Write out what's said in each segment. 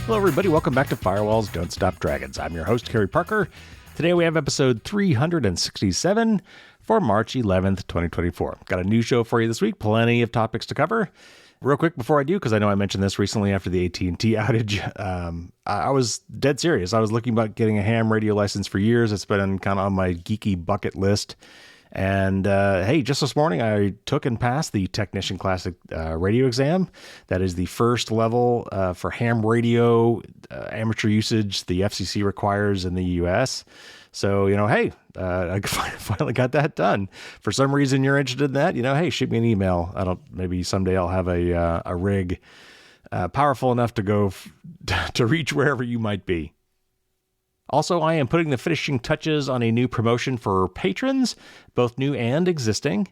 Hello, everybody. Welcome back to Firewalls Don't Stop Dragons. I'm your host, Kerry Parker. Today we have episode 367 for March 11th, 2024. Got a new show for you this week. Plenty of topics to cover. Real quick before I do, because I know I mentioned this recently after the AT&T outage, I was dead serious. I was looking about getting a ham radio license for years. It's been kind of on my geeky bucket list. And hey, just this morning, I took and passed the Technician Classic radio exam. That is the first level for ham radio amateur usage the FCC requires in the U.S. So, hey, I finally got that done. For some reason you're interested in that, hey, shoot me an email. Maybe someday I'll have a rig powerful enough to go to reach wherever you might be. Also, I am putting the finishing touches on a new promotion for patrons, both new and existing.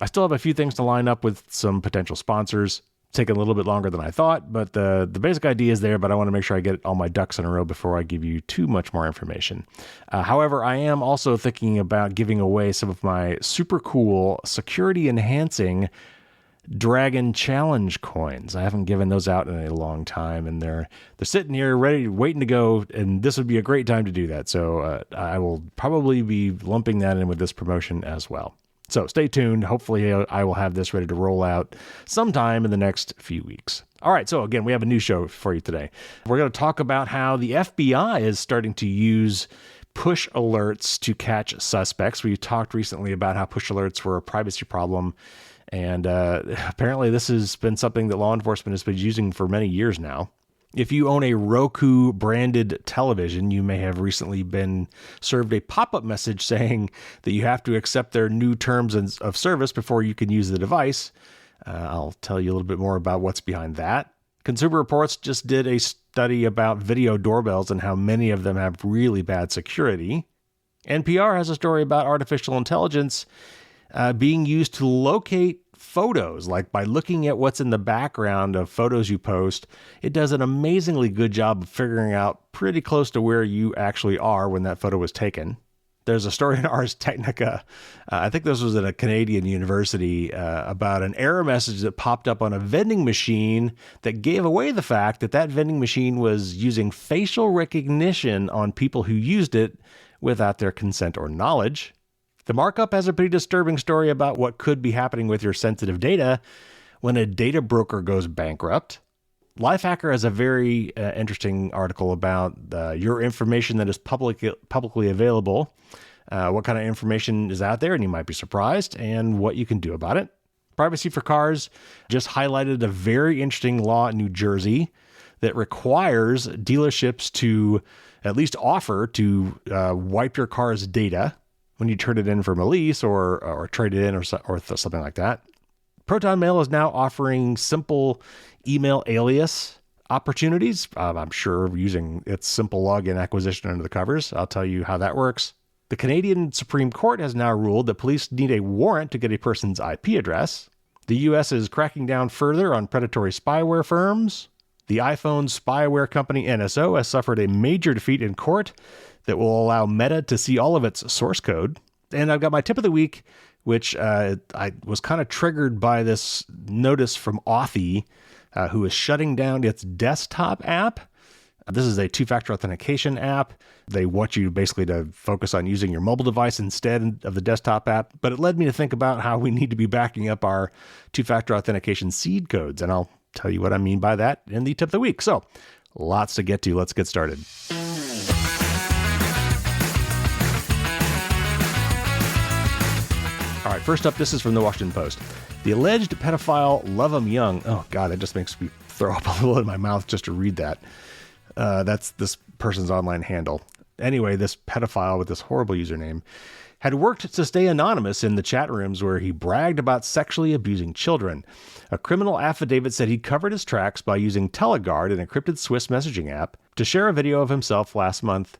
I still have a few things to line up with some potential sponsors. It's taken a little bit longer than I thought, but the basic idea is there, but I want to make sure I get all my ducks in a row before I give you too much more information. However, I am also thinking about giving away some of my super cool security-enhancing Dragon Challenge coins. I haven't given those out in a long time, and they're sitting here ready, waiting to go, and this would be a great time to do that. So I will probably be lumping that in with this promotion as well. So stay tuned. Hopefully I will have this ready to roll out sometime in the next few weeks. All right, so again, we have a new show for you today. We're going to talk about how the FBI is starting to use push alerts to catch suspects. We talked recently about how push alerts were a privacy problem. And apparently this has been something that law enforcement has been using for many years now. If you own a Roku branded television, you may have recently been served a pop-up message saying that you have to accept their new terms of service before you can use the device. I'll tell you a little bit more about what's behind that. Consumer Reports just did a study about video doorbells and how many of them have really bad security. NPR has a story about artificial intelligence being used to locate photos, like by looking at what's in the background of photos you post. It does an amazingly good job of figuring out pretty close to where you actually are when that photo was taken. There's a story in Ars Technica, I think this was at a Canadian university, about an error message that popped up on a vending machine that gave away the fact that that vending machine was using facial recognition on people who used it without their consent or knowledge. The markup has a pretty disturbing story about what could be happening with your sensitive data when a data broker goes bankrupt. Lifehacker has a very interesting article about your information that is publicly available, what kind of information is out there, and you might be surprised, and what you can do about it. Privacy for Cars just highlighted a very interesting law in New Jersey that requires dealerships to at least offer to wipe your car's data when you turn it in from a lease or trade it in or something like that. Proton Mail is now offering simple email alias opportunities. I'm sure using its simple login acquisition under the covers. I'll tell you how that works. The Canadian Supreme Court has now ruled that police need a warrant to get a person's IP address. The U.S. is cracking down further on predatory spyware firms. The iPhone spyware company NSO has suffered a major defeat in court that will allow Meta to see all of its source code. And I've got my tip of the week, which I was kind of triggered by this notice from Authy, who is shutting down its desktop app. This is a two-factor authentication app. They want you basically to focus on using your mobile device instead of the desktop app. But it led me to think about how we need to be backing up our two-factor authentication seed codes. And I'll tell you what I mean by that in the tip of the week. So lots to get to. Let's get started. All right, first up, this is from the Washington Post. The alleged pedophile Love 'em Young. Oh, God, it just makes me throw up a little in my mouth just to read that. That's this person's online handle. Anyway, this pedophile with this horrible username had worked to stay anonymous in the chat rooms where he bragged about sexually abusing children. A criminal affidavit said he covered his tracks by using Teleguard, an encrypted Swiss messaging app, to share a video of himself last month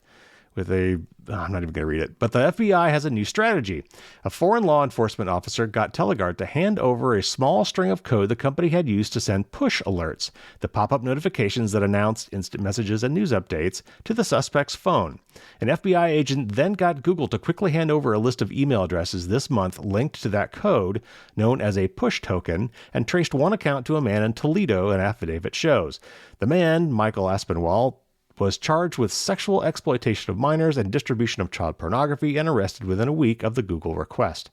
I'm not even going to read it, but the FBI has a new strategy. A foreign law enforcement officer got Telegard to hand over a small string of code the company had used to send push alerts, the pop-up notifications that announced instant messages and news updates, to the suspect's phone. An FBI agent then got Google to quickly hand over a list of email addresses this month linked to that code, known as a push token, and traced one account to a man in Toledo, an affidavit shows. The man, Michael Aspinwall, was charged with sexual exploitation of minors and distribution of child pornography and arrested within a week of the Google request.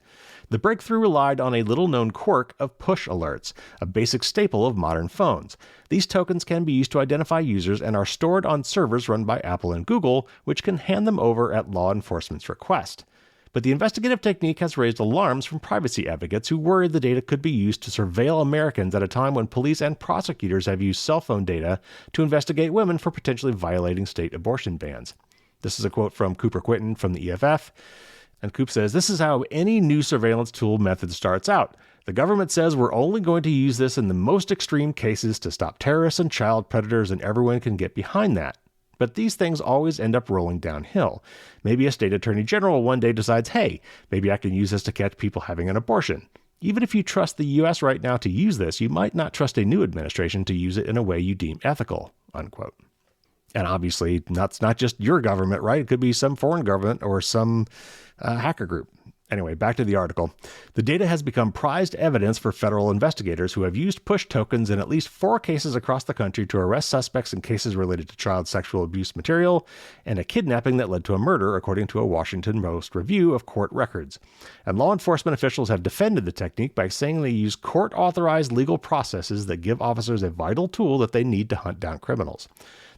The breakthrough relied on a little-known quirk of push alerts, a basic staple of modern phones. These tokens can be used to identify users and are stored on servers run by Apple and Google, which can hand them over at law enforcement's request. But the investigative technique has raised alarms from privacy advocates who worry the data could be used to surveil Americans at a time when police and prosecutors have used cell phone data to investigate women for potentially violating state abortion bans. This is a quote from Cooper Quinton from the EFF. And Coop says, "This is how any new surveillance tool method starts out. The government says we're only going to use this in the most extreme cases to stop terrorists and child predators, and everyone can get behind that. But these things always end up rolling downhill. Maybe a state attorney general one day decides, hey, maybe I can use this to catch people having an abortion. Even if you trust the U.S. right now to use this, you might not trust a new administration to use it in a way you deem ethical," unquote. And obviously, that's not just your government, right? It could be some foreign government or some hacker group. Anyway, back to the article. The data has become prized evidence for federal investigators who have used push tokens in at least 4 cases across the country to arrest suspects in cases related to child sexual abuse material and a kidnapping that led to a murder, according to a Washington Post review of court records. And law enforcement officials have defended the technique by saying they use court-authorized legal processes that give officers a vital tool that they need to hunt down criminals.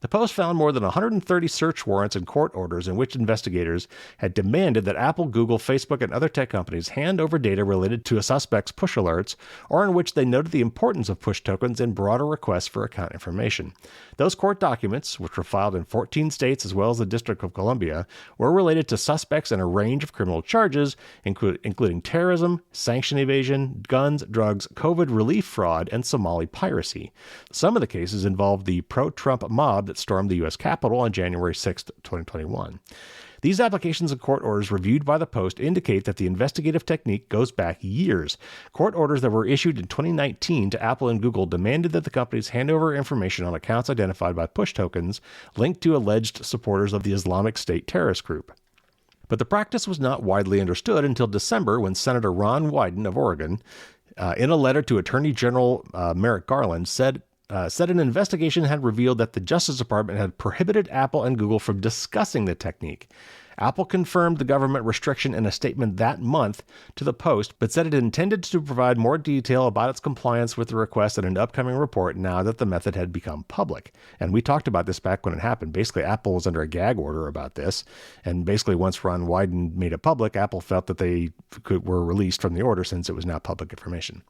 The Post found more than 130 search warrants and court orders in which investigators had demanded that Apple, Google, Facebook, and other tech companies hand over data related to a suspect's push alerts, or in which they noted the importance of push tokens in broader requests for account information. Those court documents, which were filed in 14 states as well as the District of Columbia, were related to suspects in a range of criminal charges, including terrorism, sanction evasion, guns, drugs, COVID relief fraud, and Somali piracy. Some of the cases involved the pro-Trump mob that stormed the U.S. Capitol on January 6, 2021. These applications and court orders reviewed by the Post indicate that the investigative technique goes back years. Court orders that were issued in 2019 to Apple and Google demanded that the companies hand over information on accounts identified by push tokens linked to alleged supporters of the Islamic State terrorist group. But the practice was not widely understood until December, when Senator Ron Wyden of Oregon, in a letter to Attorney General Merrick Garland, said an investigation had revealed that the Justice Department had prohibited Apple and Google from discussing the technique. Apple confirmed the government restriction in a statement that month to the Post, but said it intended to provide more detail about its compliance with the request in an upcoming report now that the method had become public. And we talked about this back when it happened. Basically, Apple was under a gag order about this. And basically, once Ron Wyden made it public, Apple felt that they were released from the order since it was now public information.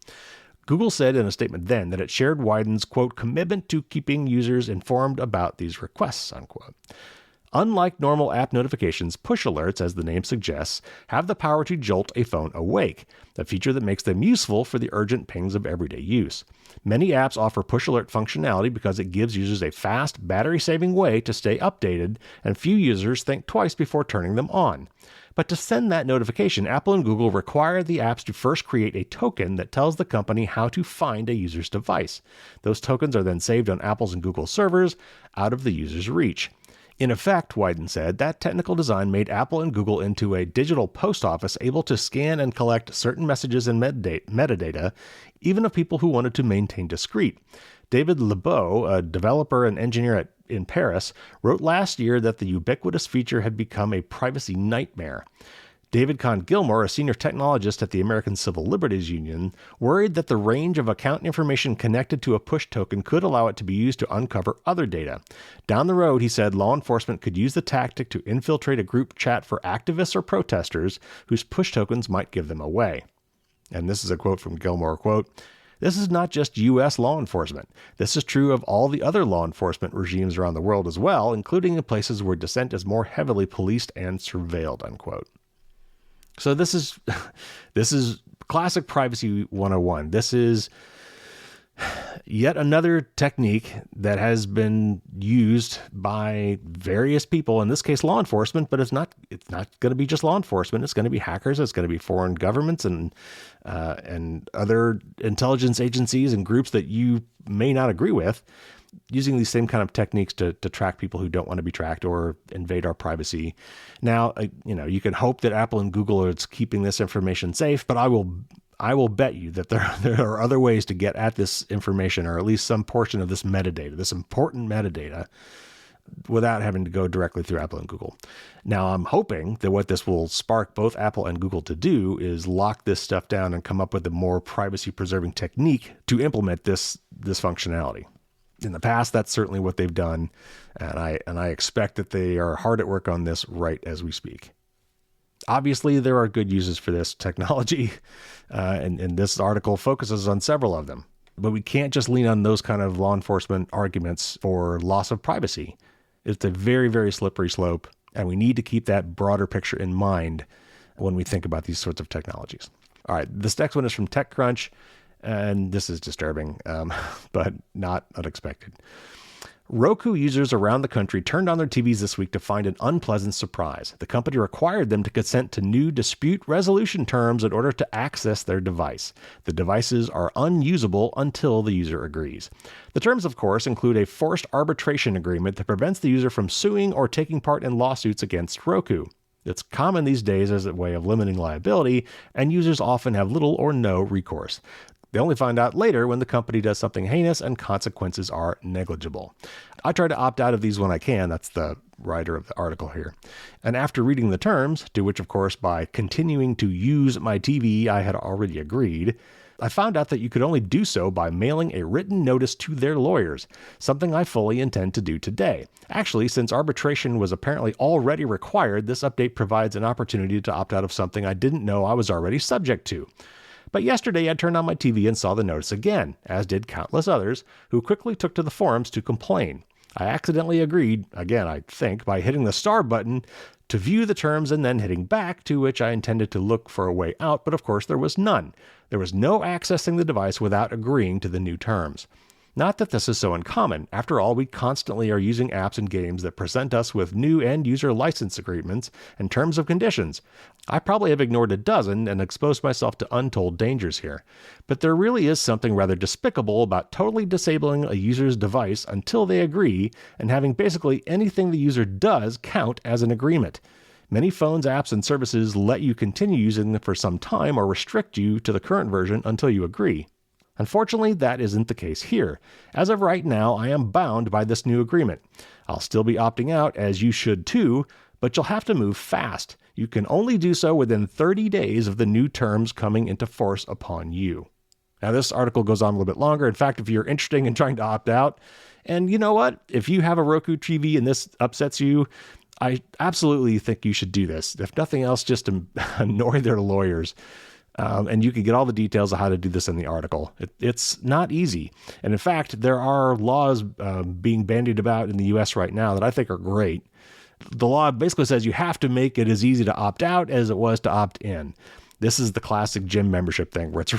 Google said in a statement then that it shared Wyden's, quote, commitment to keeping users informed about these requests, unquote. Unlike normal app notifications, push alerts, as the name suggests, have the power to jolt a phone awake, a feature that makes them useful for the urgent pings of everyday use. Many apps offer push alert functionality because it gives users a fast, battery-saving way to stay updated, and few users think twice before turning them on. But to send that notification, Apple and Google require the apps to first create a token that tells the company how to find a user's device. Those tokens are then saved on Apple's and Google's servers, out of the user's reach. In effect, Wyden said, that technical design made Apple and Google into a digital post office able to scan and collect certain messages and metadata, even of people who wanted to maintain discreet. David Lebeau, a developer and engineer in Paris, wrote last year that the ubiquitous feature had become a privacy nightmare. David Kahn Gilmore, a senior technologist at the American Civil Liberties Union, worried that the range of account information connected to a push token could allow it to be used to uncover other data. Down the road, he said, law enforcement could use the tactic to infiltrate a group chat for activists or protesters whose push tokens might give them away. And this is a quote from Gilmore, quote, "This is not just U.S. law enforcement. This is true of all the other law enforcement regimes around the world as well, including in places where dissent is more heavily policed and surveilled," unquote. So this is classic privacy 101. This is Yet another technique that has been used by various people, in this case law enforcement, but it's not going to be just law enforcement. It's going to be hackers. It's going to be foreign governments and other intelligence agencies and groups that you may not agree with, using these same kind of techniques to track people who don't want to be tracked or invade our privacy. Now, you can hope that Apple and Google are keeping this information safe, but I will bet you that there are other ways to get at this information, or at least some portion of this metadata, this important metadata, without having to go directly through Apple and Google. Now, I'm hoping that what this will spark both Apple and Google to do is lock this stuff down and come up with a more privacy-preserving technique to implement this functionality. In the past, that's certainly what they've done, and I expect that they are hard at work on this right as we speak. Obviously, there are good uses for this technology, and this article focuses on several of them. But we can't just lean on those kind of law enforcement arguments for loss of privacy. It's a very, very slippery slope, and we need to keep that broader picture in mind when we think about these sorts of technologies. All right, this next one is from TechCrunch, and this is disturbing, but not unexpected. Roku users around the country turned on their TVs this week to find an unpleasant surprise. The company required them to consent to new dispute resolution terms in order to access their device. The devices are unusable until the user agrees. The terms, of course, include a forced arbitration agreement that prevents the user from suing or taking part in lawsuits against Roku. It's common these days as a way of limiting liability, and users often have little or no recourse. They only find out later when the company does something heinous and consequences are negligible. I try to opt out of these when I can. That's the writer of the article here. And after reading the terms, to which, of course, by continuing to use my TV, I had already agreed, I found out that you could only do so by mailing a written notice to their lawyers, something I fully intend to do today. Actually, since arbitration was apparently already required, this update provides an opportunity to opt out of something I didn't know I was already subject to. But yesterday I turned on my TV and saw the notice again, as did countless others, who quickly took to the forums to complain. I accidentally agreed, again I think, by hitting the star button to view the terms and then hitting back, to which I intended to look for a way out, but of course there was none. There was no accessing the device without agreeing to the new terms. Not that this is so uncommon. After all, we constantly are using apps and games that present us with new end-user license agreements and terms of conditions. I probably have ignored a dozen and exposed myself to untold dangers here. But there really is something rather despicable about totally disabling a user's device until they agree, and having basically anything the user does count as an agreement. Many phones, apps, and services let you continue using them for some time or restrict you to the current version until you agree. Unfortunately, that isn't the case here. As of right now, I am bound by this new agreement. I'll still be opting out, as you should too, but you'll have to move fast. You can only do so within 30 days of the new terms coming into force upon you. Now, this article goes on a little bit longer. In fact, if you're interested in trying to opt out, and you know what? If you have a Roku TV and this upsets you, I absolutely think you should do this. If nothing else, just to annoy their lawyers. And you can get all the details of how to do this in the article. It's not easy. And in fact, there are laws being bandied about in the U.S. right now that I think are great. The law basically says you have to make it as easy to opt out as it was to opt in. This is the classic gym membership thing where it's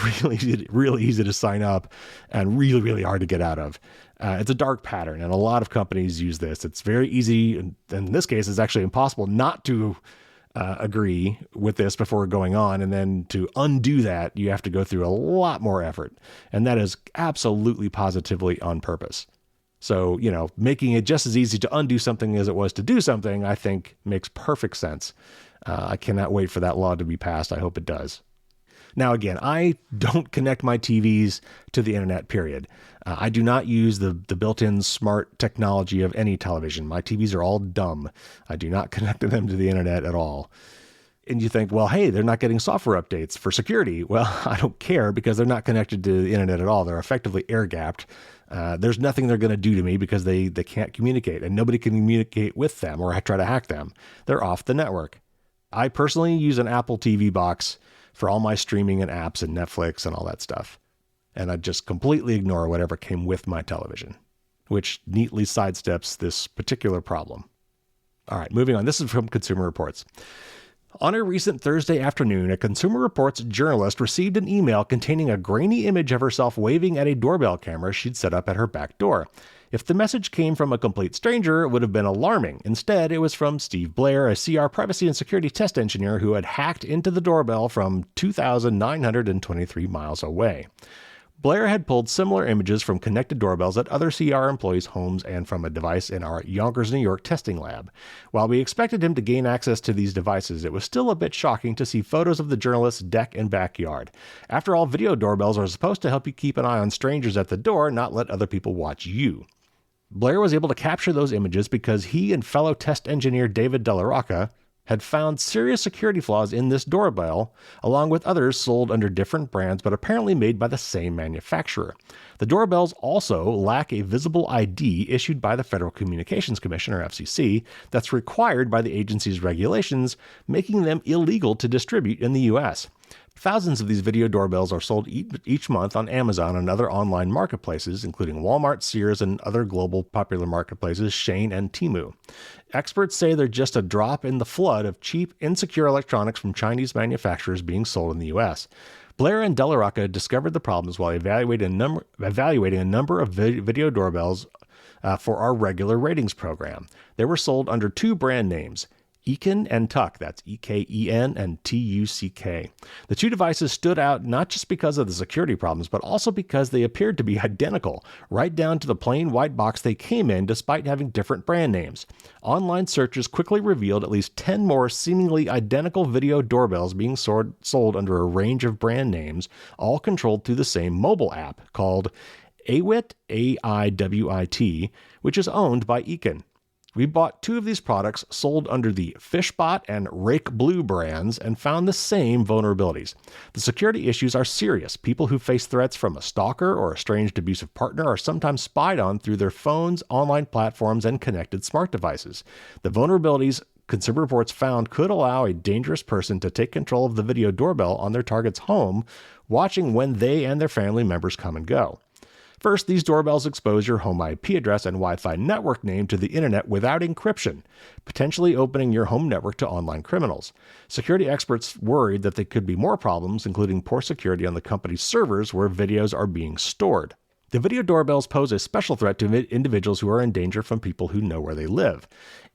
really easy to sign up and really, really hard to get out of. It's a dark pattern, and a lot of companies use this. It's very easy, and in this case, it's actually impossible not to agree with this before going on, and then to undo that, you have to go through a lot more effort, and that is absolutely positively on purpose. So, making it just as easy to undo something as it was to do something, I think makes perfect sense. I cannot wait for that law to be passed. I hope it does. Now, again, I don't connect my TVs to the internet, period. I do not use the built-in smart technology of any television. My TVs are all dumb. I do not connect them to the internet at all. And you think, well, hey, they're not getting software updates for security. Well, I don't care because they're not connected to the internet at all. They're effectively air-gapped. There's nothing they're going to do to me because they can't communicate, and nobody can communicate with them or try to hack them. They're off the network. I personally use an Apple TV box for all my streaming and apps and Netflix and all that stuff. And I just completely ignore whatever came with my television, which neatly sidesteps this particular problem. All right, moving on. This is from Consumer Reports. On a recent Thursday afternoon, a Consumer Reports journalist received an email containing a grainy image of herself waving at a doorbell camera she'd set up at her back door. If the message came from a complete stranger, it would have been alarming. Instead, it was from Steve Blair, a CR privacy and security test engineer who had hacked into the doorbell from 2,923 miles away. Blair had pulled similar images from connected doorbells at other CR employees' homes and from a device in our Yonkers, New York testing lab. While we expected him to gain access to these devices, it was still a bit shocking to see photos of the journalist's deck and backyard. After all, video doorbells are supposed to help you keep an eye on strangers at the door, not let other people watch you. Blair was able to capture those images because he and fellow test engineer David Delarocca had found serious security flaws in this doorbell, along with others sold under different brands but apparently made by the same manufacturer. The doorbells also lack a visible ID issued by the Federal Communications Commission, or FCC, that's required by the agency's regulations, making them illegal to distribute in the U.S. Thousands of these video doorbells are sold each month on Amazon and other online marketplaces, including Walmart, Sears, and other global popular marketplaces, Shein and Temu. Experts say they're just a drop in the flood of cheap, insecure electronics from Chinese manufacturers being sold in the U.S. Blair and Delarocca discovered the problems while evaluating a number of video doorbells for our regular ratings program. They were sold under two brand names, Eken and Tuck, that's E-K-E-N and T-U-C-K. The two devices stood out not just because of the security problems, but also because they appeared to be identical, right down to the plain white box they came in despite having different brand names. Online searches quickly revealed at least 10 more seemingly identical video doorbells being sold under a range of brand names, all controlled through the same mobile app called Awit, A-I-W-I-T, which is owned by Eken. We bought two of these products sold under the Fishbot and Rake Blue brands and found the same vulnerabilities. The security issues are serious. People who face threats from a stalker or estranged abusive partner are sometimes spied on through their phones, online platforms, and connected smart devices. The vulnerabilities Consumer Reports found could allow a dangerous person to take control of the video doorbell on their target's home, watching when they and their family members come and go. First, these doorbells expose your home IP address and Wi-Fi network name to the internet without encryption, potentially opening your home network to online criminals. Security experts worried that there could be more problems, including poor security on the company's servers where videos are being stored. The video doorbells pose a special threat to individuals who are in danger from people who know where they live.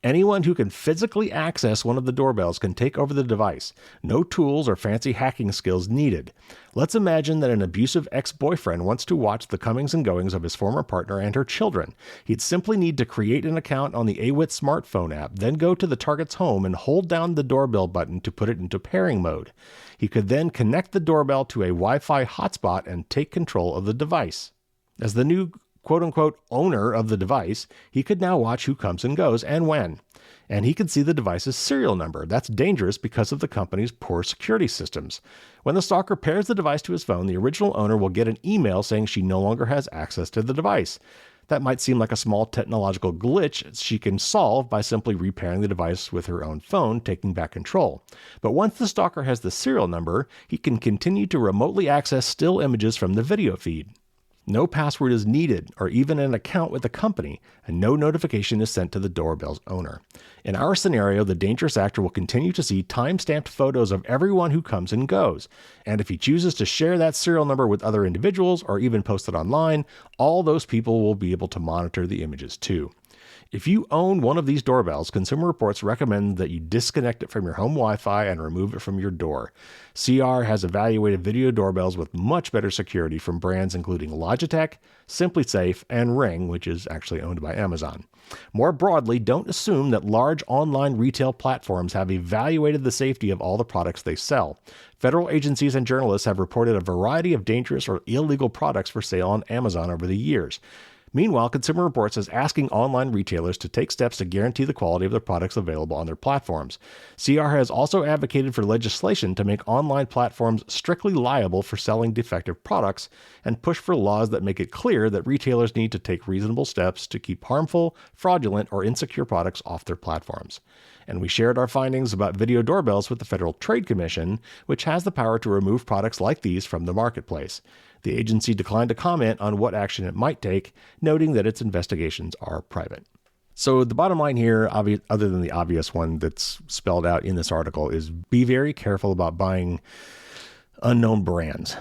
Anyone who can physically access one of the doorbells can take over the device. No tools or fancy hacking skills needed. Let's imagine that an abusive ex-boyfriend wants to watch the comings and goings of his former partner and her children. He'd simply need to create an account on the Awit smartphone app, then go to the target's home and hold down the doorbell button to put it into pairing mode. He could then connect the doorbell to a Wi-Fi hotspot and take control of the device. As the new quote-unquote owner of the device, he could now watch who comes and goes and when. And he could see the device's serial number. That's dangerous because of the company's poor security systems. When the stalker pairs the device to his phone, the original owner will get an email saying she no longer has access to the device. That might seem like a small technological glitch she can solve by simply repairing the device with her own phone, taking back control. But once the stalker has the serial number, he can continue to remotely access still images from the video feed. No password is needed or even an account with the company, and no notification is sent to the doorbell's owner. In our scenario, the dangerous actor will continue to see time-stamped photos of everyone who comes and goes. And if he chooses to share that serial number with other individuals or even post it online, all those people will be able to monitor the images too. If you own one of these doorbells, Consumer Reports recommend that you disconnect it from your home Wi-Fi and remove it from your door. CR has evaluated video doorbells with much better security from brands including Logitech, SimpliSafe, and Ring, which is actually owned by Amazon. More broadly, don't assume that large online retail platforms have evaluated the safety of all the products they sell. Federal agencies and journalists have reported a variety of dangerous or illegal products for sale on Amazon over the years. Meanwhile, Consumer Reports is asking online retailers to take steps to guarantee the quality of the products available on their platforms. CR has also advocated for legislation to make online platforms strictly liable for selling defective products and push for laws that make it clear that retailers need to take reasonable steps to keep harmful, fraudulent, or insecure products off their platforms. And we shared our findings about video doorbells with the Federal Trade Commission, which has the power to remove products like these from the marketplace. The agency declined to comment on what action it might take, noting that its investigations are private. So the bottom line here, other than the obvious one that's spelled out in this article, is be very careful about buying unknown brands.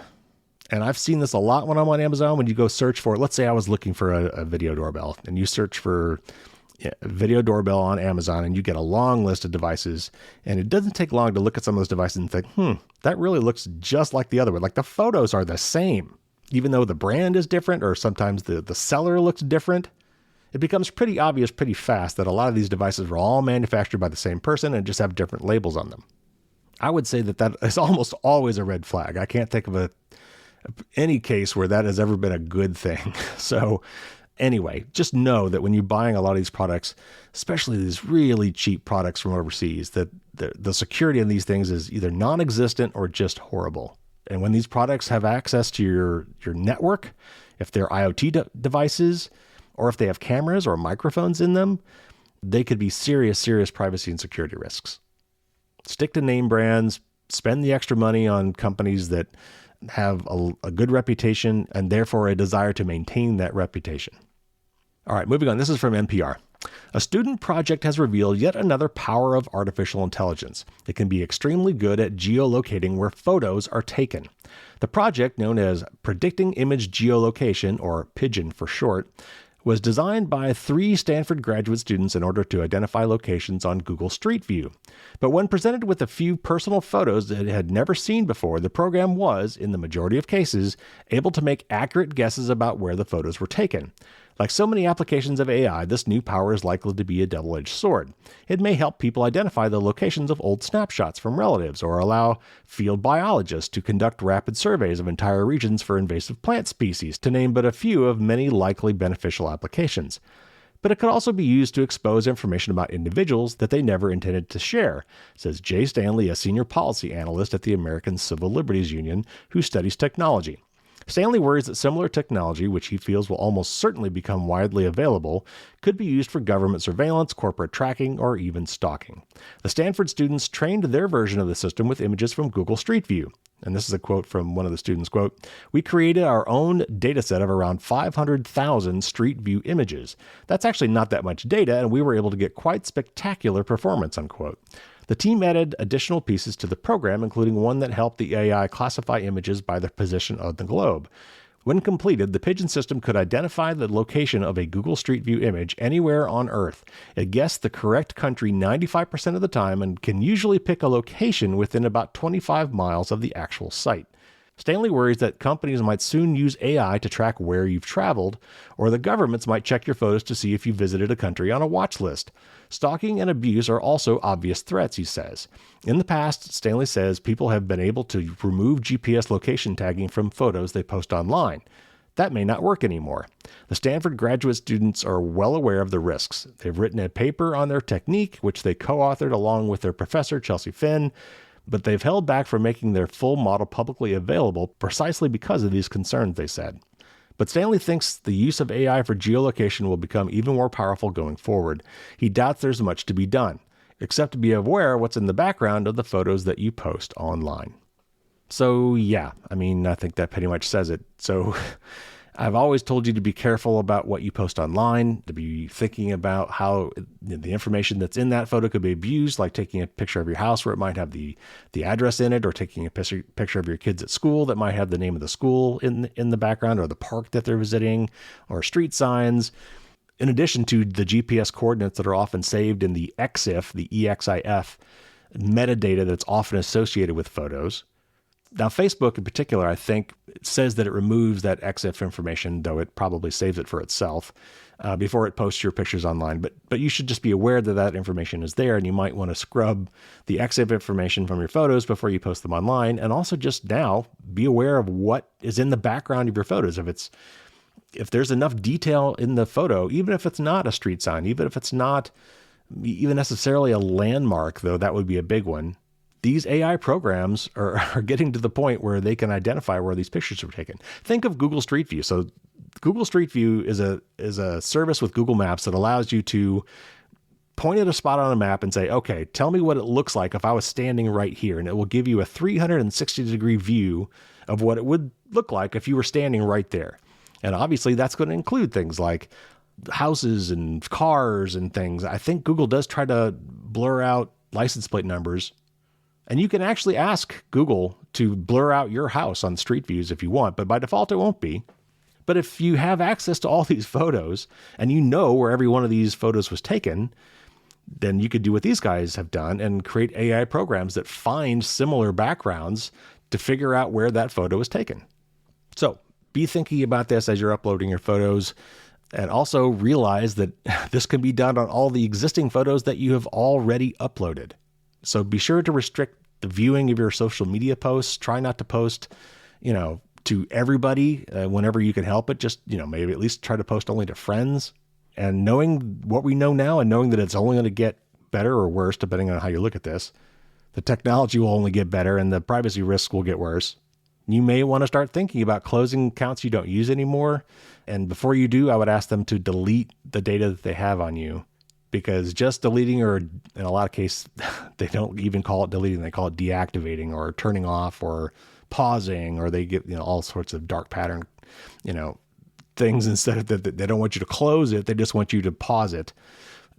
And I've seen this a lot when I'm on Amazon. When you go search for, let's say I was looking for a video doorbell, and you search for a video doorbell on Amazon, and you get a long list of devices, and it doesn't take long to look at some of those devices and think, that really looks just like the other one. Like the photos are the same, even though the brand is different, or sometimes the seller looks different. It becomes pretty obvious pretty fast that a lot of these devices were all manufactured by the same person and just have different labels on them. I would say that is almost always a red flag. I can't think of any case where that has ever been a good thing. So anyway, just know that when you're buying a lot of these products, especially these really cheap products from overseas, that the security in these things is either non-existent or just horrible. And when these products have access to your network, if they're IoT devices, or if they have cameras or microphones in them, they could be serious privacy and security risks. Stick to name brands, spend the extra money on companies that have a good reputation and therefore a desire to maintain that reputation. All right, moving on. This is from NPR. A student project has revealed yet another power of artificial intelligence. It can be extremely good at geolocating where photos are taken. The project, known as Predicting Image Geolocation, or PIGEON for short, was designed by 3 Stanford graduate students in order to identify locations on Google Street View. But when presented with a few personal photos that it had never seen before, the program was, in the majority of cases, able to make accurate guesses about where the photos were taken. Like so many applications of AI, this new power is likely to be a double-edged sword. It may help people identify the locations of old snapshots from relatives, or allow field biologists to conduct rapid surveys of entire regions for invasive plant species, to name but a few of many likely beneficial applications. But it could also be used to expose information about individuals that they never intended to share, says Jay Stanley, a senior policy analyst at the American Civil Liberties Union who studies technology. Stanley worries that similar technology, which he feels will almost certainly become widely available, could be used for government surveillance, corporate tracking, or even stalking. The Stanford students trained their version of the system with images from Google Street View. And this is a quote from one of the students, quote, "We created our own data set of around 500,000 Street View images. That's actually not that much data, and we were able to get quite spectacular performance," unquote. The team added additional pieces to the program, including one that helped the AI classify images by their position on the globe. When completed, the PIGEON system could identify the location of a Google Street View image anywhere on Earth. It guessed the correct country 95% of the time and can usually pick a location within about 25 miles of the actual site. Stanley worries that companies might soon use AI to track where you've traveled, or the governments might check your photos to see if you visited a country on a watch list. Stalking and abuse are also obvious threats, he says. In the past, Stanley says, people have been able to remove GPS location tagging from photos they post online. That may not work anymore. The Stanford graduate students are well aware of the risks. They've written a paper on their technique, which they co-authored along with their professor, Chelsea Finn, but they've held back from making their full model publicly available precisely because of these concerns, they said. But Stanley thinks the use of AI for geolocation will become even more powerful going forward. He doubts there's much to be done, except to be aware of what's in the background of the photos that you post online. So yeah, I think that pretty much says it. So I've always told you to be careful about what you post online, to be thinking about how the information that's in that photo could be abused, like taking a picture of your house where it might have the address in it, or taking a picture of your kids at school that might have the name of the school in the background, or the park that they're visiting, or street signs, in addition to the GPS coordinates that are often saved in the EXIF, the EXIF metadata that's often associated with photos. Now, Facebook in particular, I think, says that it removes that EXIF information, though it probably saves it for itself before it posts your pictures online. But you should just be aware that that information is there, and you might want to scrub the EXIF information from your photos before you post them online. And also just now be aware of what is in the background of your photos. If there's enough detail in the photo, even if it's not a street sign, even if it's not even necessarily a landmark, though that would be a big one, these AI programs are getting to the point where they can identify where these pictures were taken. Think of Google Street View. So Google Street View is a service with Google Maps that allows you to point at a spot on a map and say, okay, tell me what it looks like if I was standing right here. And it will give you a 360-degree view of what it would look like if you were standing right there. And obviously that's going to include things like houses and cars and things. I think Google does try to blur out license plate numbers. And you can actually ask Google to blur out your house on Street Views if you want, but by default it won't be. But if you have access to all these photos and you know where every one of these photos was taken, then you could do what these guys have done and create AI programs that find similar backgrounds to figure out where that photo was taken. So be thinking about this as you're uploading your photos, and also realize that this can be done on all the existing photos that you have already uploaded. So be sure to restrict the viewing of your social media posts. Try not to post, to everybody whenever you can help it. Just, maybe at least try to post only to friends. And knowing what we know now and knowing that it's only going to get better or worse, depending on how you look at this, the technology will only get better and the privacy risks will get worse. You may want to start thinking about closing accounts you don't use anymore. And before you do, I would ask them to delete the data that they have on you, because just deleting, or in a lot of cases, they don't even call it deleting. They call it deactivating or turning off or pausing, or they get, all sorts of dark pattern, things. Instead of that, they don't want you to close it. They just want you to pause it.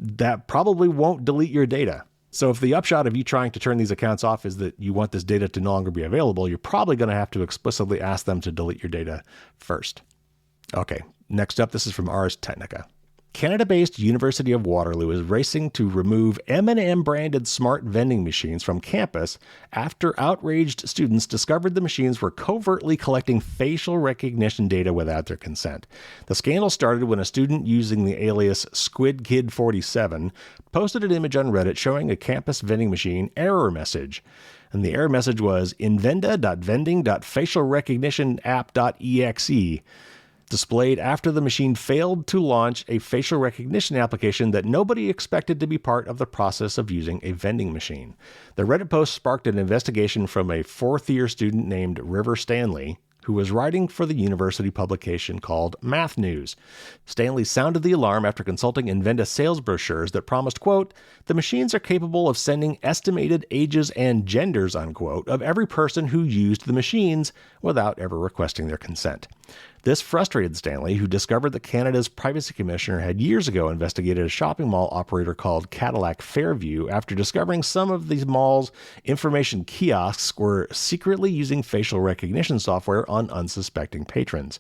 That probably won't delete your data. So if the upshot of you trying to turn these accounts off is that you want this data to no longer be available, you're probably going to have to explicitly ask them to delete your data first. Okay, next up, this is from Ars Technica. Canada-based University of Waterloo is racing to remove M&M branded smart vending machines from campus after outraged students discovered the machines were covertly collecting facial recognition data without their consent. The scandal started when a student using the alias SquidKid47 posted an image on Reddit showing a campus vending machine error message. And the error message was invenda.vending.facialrecognitionapp.exe. displayed after the machine failed to launch a facial recognition application that nobody expected to be part of the process of using a vending machine. The Reddit post sparked an investigation from a fourth-year student named River Stanley, who was writing for the university publication called Math News. Stanley sounded the alarm after consulting Invenda sales brochures that promised, quote, "The machines are capable of sending estimated ages and genders," unquote, of every person who used the machines without ever requesting their consent. This frustrated Stanley, who discovered that Canada's privacy commissioner had years ago investigated a shopping mall operator called Cadillac Fairview after discovering some of these malls' information kiosks were secretly using facial recognition software on unsuspecting patrons.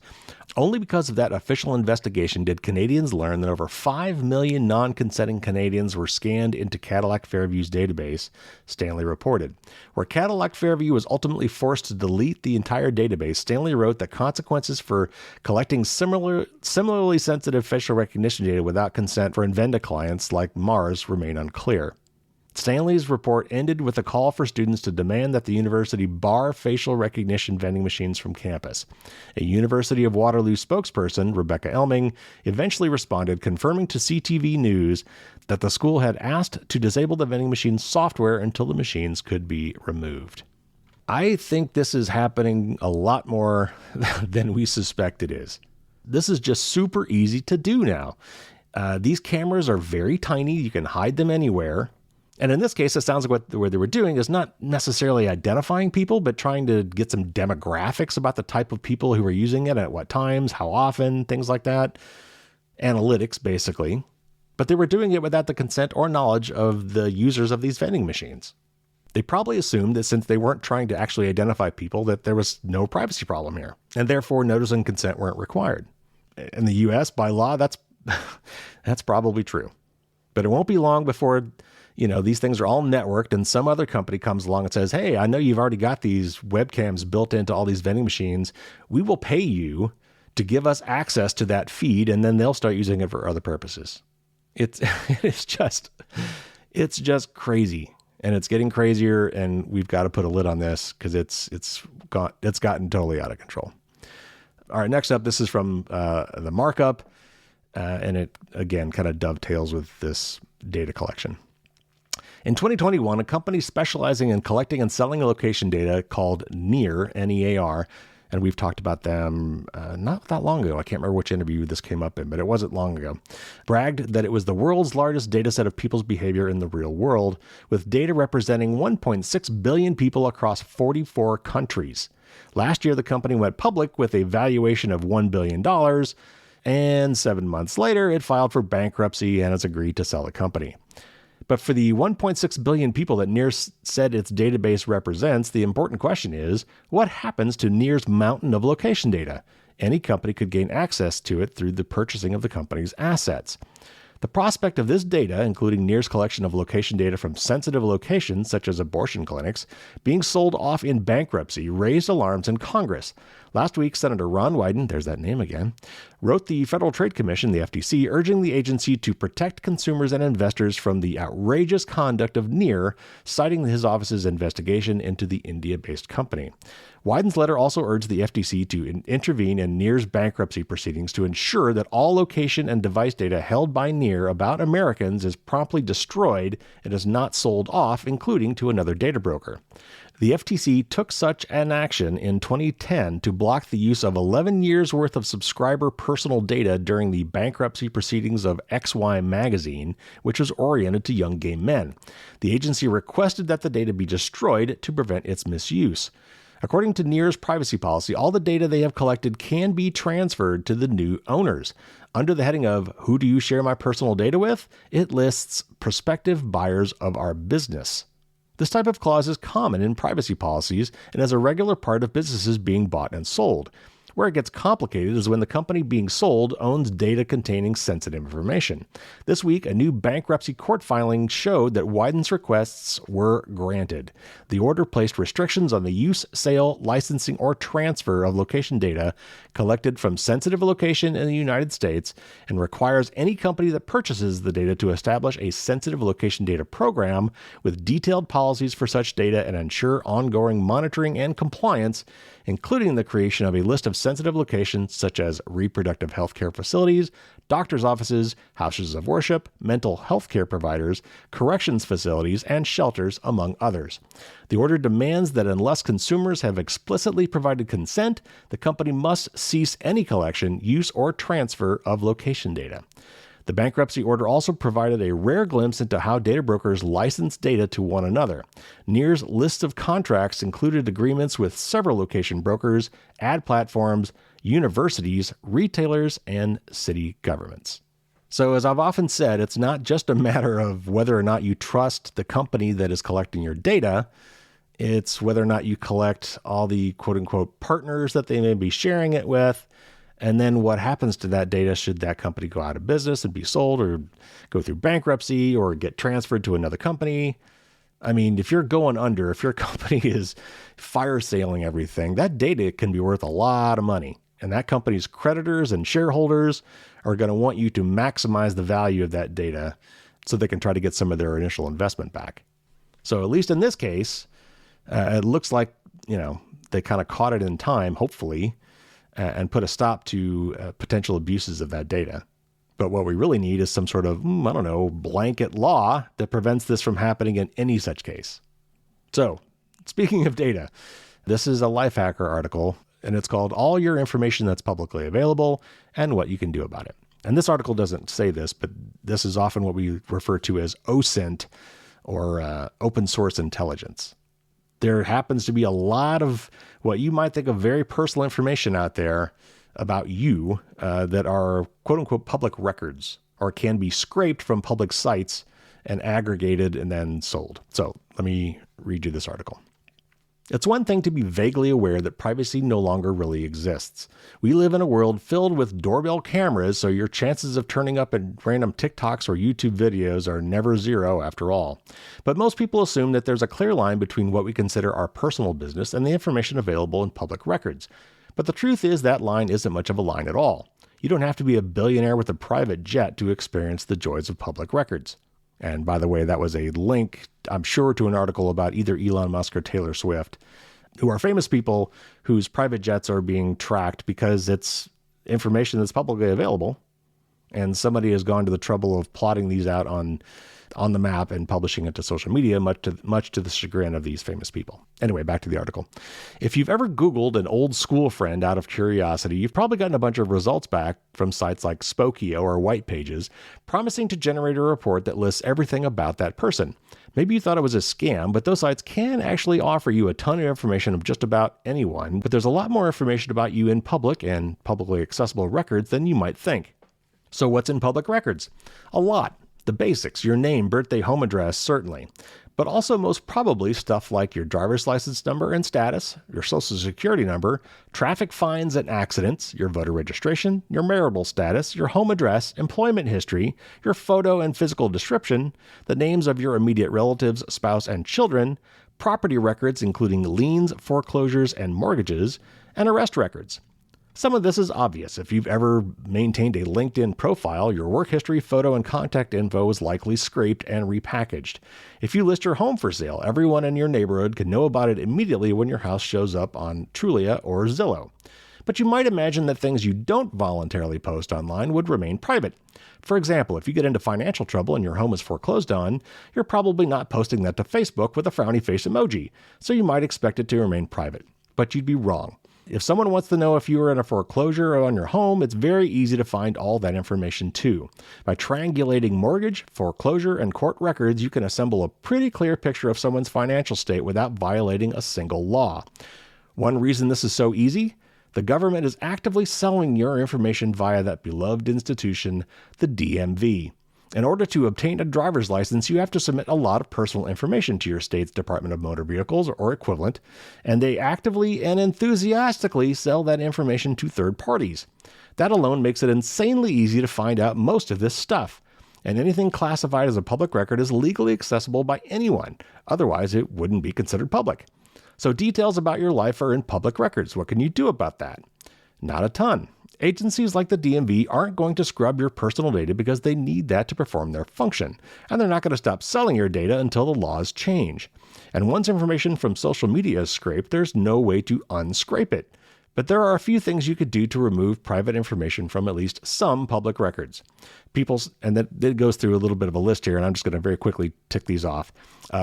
Only because of that official investigation did Canadians learn that over 5 million non-consenting Canadians were scanned into Cadillac Fairview's database, Stanley reported. Where Cadillac Fairview was ultimately forced to delete the entire database, Stanley wrote that consequences for collecting similarly sensitive facial recognition data without consent for Invenda clients like Mars remain unclear. Stanley's report ended with a call for students to demand that the university bar facial recognition vending machines from campus. A University of Waterloo spokesperson, Rebecca Elming, eventually responded, confirming to CTV News that the school had asked to disable the vending machine software until the machines could be removed. I think this is happening a lot more than we suspect it is. This is just super easy to do now. These cameras are very tiny. You can hide them anywhere. And in this case, it sounds like what they were doing is not necessarily identifying people, but trying to get some demographics about the type of people who are using it, at what times, how often, things like that. Analytics, basically. But they were doing it without the consent or knowledge of the users of these vending machines. They probably assumed that since they weren't trying to actually identify people, that there was no privacy problem here, and therefore notice and consent weren't required. In the US, by law, that's probably true. But it won't be long before these things are all networked and some other company comes along and says, hey, I know you've already got these webcams built into all these vending machines. We will pay you to give us access to that feed, and then they'll start using it for other purposes. It's just crazy, and it's getting crazier, and we've got to put a lid on this because it's gotten totally out of control. All right, next up, this is from the markup, and it, again, kind of dovetails with this data collection. In 2021, a company specializing in collecting and selling location data called Near, N-E-A-R, and we've talked about them not that long ago. I can't remember which interview this came up in, but it wasn't long ago, bragged that it was the world's largest data set of people's behavior in the real world, with data representing 1.6 billion people across 44 countries. Last year, the company went public with a valuation of $1 billion, and 7 months later, it filed for bankruptcy and has agreed to sell the company. But for the 1.6 billion people that Near said its database represents, the important question is, what happens to Near's mountain of location data? Any company could gain access to it through the purchasing of the company's assets. The prospect of this data, including Near's collection of location data from sensitive locations such as abortion clinics, being sold off in bankruptcy raised alarms in Congress. Last week, Senator Ron Wyden, there's that name again, wrote the Federal Trade Commission, the FTC, urging the agency to protect consumers and investors from the outrageous conduct of Near, citing his office's investigation into the India-based company. Wyden's letter also urged the FTC to intervene in Near's bankruptcy proceedings to ensure that all location and device data held by Near about Americans is promptly destroyed and is not sold off, including to another data broker. The FTC took such an action in 2010 to block the use of 11 years' worth of subscriber personal data during the bankruptcy proceedings of XY Magazine, which was oriented to young gay men. The agency requested that the data be destroyed to prevent its misuse. According to Near's privacy policy, all the data they have collected can be transferred to the new owners. Under the heading of "Who do you share my personal data with?" it lists prospective buyers of our business. This type of clause is common in privacy policies and is a regular part of businesses being bought and sold. Where it gets complicated is when the company being sold owns data containing sensitive information. This week, a new bankruptcy court filing showed that Wyden's requests were granted. The order placed restrictions on the use, sale, licensing, or transfer of location data collected from sensitive location in the United States and requires any company that purchases the data to establish a sensitive location data program with detailed policies for such data and ensure ongoing monitoring and compliance, including the creation of a list of sensitive locations such as reproductive health care facilities, doctors' offices, houses of worship, mental health care providers, corrections facilities, and shelters, among others. The order demands that unless consumers have explicitly provided consent, the company must cease any collection, use, or transfer of location data. The bankruptcy order also provided a rare glimpse into how data brokers license data to one another. Near's list of contracts included agreements with several location brokers, ad platforms, universities, retailers, and city governments. So as I've often said, it's not just a matter of whether or not you trust the company that is collecting your data. It's whether or not you collect all the quote-unquote partners that they may be sharing it with. And then what happens to that data should that company go out of business and be sold or go through bankruptcy or get transferred to another company? I mean, if you're going under, if your company is fire sailing everything, that data can be worth a lot of money. And that company's creditors and shareholders are going to want you to maximize the value of that data so they can try to get some of their initial investment back. So at least in this case, it looks like, they kind of caught it in time, hopefully, and put a stop to potential abuses of that data. But what we really need is some sort of, blanket law that prevents this from happening in any such case. So, speaking of data, this is a Lifehacker article, and it's called All Your Information That's Publicly Available and What You Can Do About It. And this article doesn't say this, but this is often what we refer to as OSINT, or open source intelligence. There happens to be a lot of what you might think of very personal information out there about you that are quote-unquote public records or can be scraped from public sites and aggregated and then sold. So let me read you this article. It's one thing to be vaguely aware that privacy no longer really exists. We live in a world filled with doorbell cameras, so your chances of turning up in random TikToks or YouTube videos are never zero after all. But most people assume that there's a clear line between what we consider our personal business and the information available in public records. But the truth is that line isn't much of a line at all. You don't have to be a billionaire with a private jet to experience the joys of public records. And by the way, that was a link, I'm sure, to an article about either Elon Musk or Taylor Swift, who are famous people whose private jets are being tracked because it's information that's publicly available. and somebody has gone to the trouble of plotting these out on the map and publishing it to social media, much to the chagrin of these famous people. Anyway, back to the article. If you've ever Googled an old school friend out of curiosity, you've probably gotten a bunch of results back from sites like Spokeo or White Pages, promising to generate a report that lists everything about that person. Maybe you thought it was a scam, but those sites can actually offer you a ton of information of just about anyone, but there's a lot more information about you in public and publicly accessible records than you might think. So what's in public records? A lot. The basics, your name, birthday, home address, certainly. But also most probably stuff like your driver's license number and status, your social security number, traffic fines and accidents, your voter registration, your marital status, your home address, employment history, your photo and physical description, the names of your immediate relatives, spouse, and children, property records including liens, foreclosures, and mortgages, and arrest records. Some of this is obvious. If you've ever maintained a LinkedIn profile, your work history, photo, and contact info is likely scraped and repackaged. If you list your home for sale, everyone in your neighborhood can know about it immediately when your house shows up on Trulia or Zillow. But you might imagine that things you don't voluntarily post online would remain private. For example, if you get into financial trouble and your home is foreclosed on, you're probably not posting that to Facebook with a frowny face emoji, so you might expect it to remain private. But you'd be wrong. If someone wants to know if you are in a foreclosure on your home, it's very easy to find all that information too. By triangulating mortgage, foreclosure, and court records, you can assemble a pretty clear picture of someone's financial state without violating a single law. One reason this is so easy? The government is actively selling your information via that beloved institution, the DMV. In order to obtain a driver's license, you have to submit a lot of personal information to your state's Department of Motor Vehicles or equivalent, and they actively and enthusiastically sell that information to third parties. That alone makes it insanely easy to find out most of this stuff, and anything classified as a public record is legally accessible by anyone. Otherwise, it wouldn't be considered public. So details about your life are in public records. What can you do about that? Not a ton. Agencies like the DMV aren't going to scrub your personal data because they need that to perform their function, and they're not going to stop selling your data until the laws change. And once information from social media is scraped, there's no way to unscrape it. But there are a few things you could do to remove private information from at least some public records. And that goes through a little bit of a list here, and I'm just going to very quickly tick these off.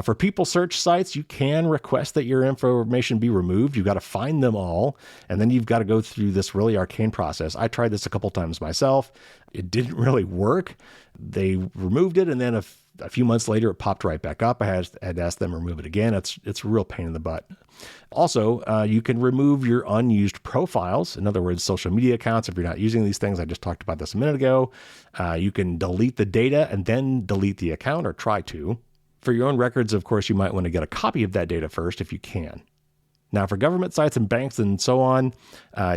For people search sites, you can request that your information be removed. You've got to find them all, and then you've got to go through this really arcane process. I tried this a couple times myself. It didn't really work. They removed it, and then a few months later, it popped right back up. I had asked them to remove it again. It's a real pain in the butt. Also, you can remove your unused profiles. In other words, social media accounts. If you're not using these things, I just talked about this a minute ago. You can delete the data and then delete the account, or try to. For your own records, of course, you might want to get a copy of that data first if you can. Now, for government sites and banks and so on,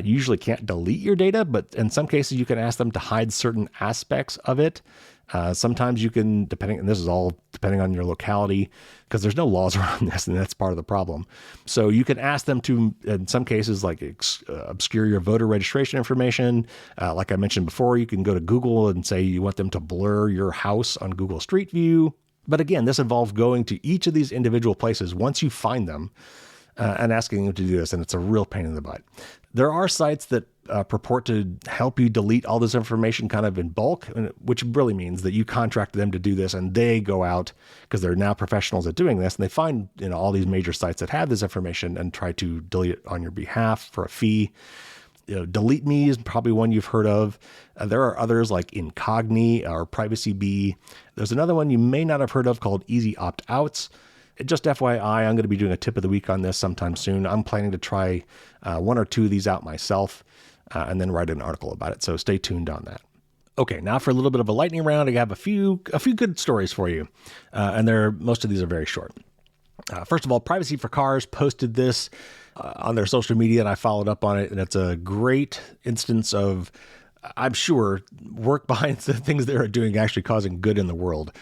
you usually can't delete your data, but in some cases, you can ask them to hide certain aspects of it. Sometimes you can, and this is all depending on your locality, because there's no laws around this, and that's part of the problem. So you can ask them to, in some cases, like obscure your voter registration information. Like I mentioned before, you can go to Google and say you want them to blur your house on Google Street View. But again, this involves going to each of these individual places once you find them, and asking them to do this, and it's a real pain in the butt. There are sites that purport to help you delete all this information kind of in bulk, which really means that you contract them to do this, and they go out, because they're now professionals at doing this, and they find all these major sites that have this information and try to delete it on your behalf for a fee. Delete Me is probably one you've heard of. There are others like Incogni or Privacy Bee. There's another one you may not have heard of called Easy Opt-Outs. Just FYI, I'm going to be doing a tip of the week on this sometime soon. I'm planning to try one or two of these out myself and then write an article about it. So stay tuned on that. Okay, now for a little bit of a lightning round, I have a few good stories for you, and most of these are very short. First of all, Privacy for Cars posted this on their social media, and I followed up on it, and it's a great instance of, I'm sure, work behind the things they're doing actually causing good in the world.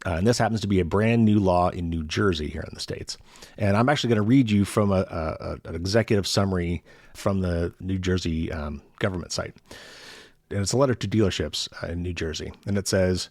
And this happens to be a brand new law in New Jersey here in the States. And I'm actually going to read you from an executive summary from the New Jersey government site. And it's a letter to dealerships in New Jersey. And it says,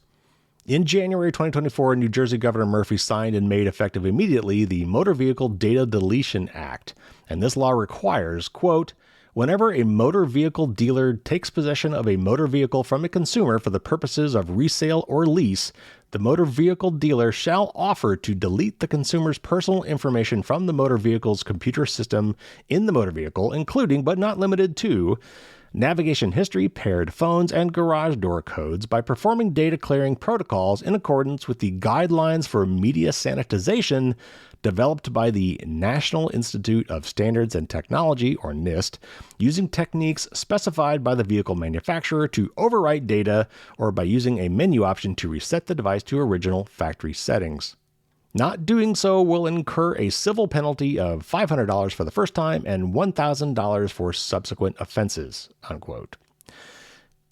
in January 2024, New Jersey Governor Murphy signed and made effective immediately the Motor Vehicle Data Deletion Act. And this law requires, quote, Whenever a motor vehicle dealer takes possession of a motor vehicle from a consumer for the purposes of resale or lease, the motor vehicle dealer shall offer to delete the consumer's personal information from the motor vehicle's computer system in the motor vehicle, including but not limited to navigation history, paired phones, and garage door codes by performing data clearing protocols in accordance with the Guidelines for Media Sanitization developed by the National Institute of Standards and Technology, or NIST, using techniques specified by the vehicle manufacturer to overwrite data or by using a menu option to reset the device to original factory settings. Not doing so will incur a civil penalty of $500 for the first time and $1,000 for subsequent offenses, unquote.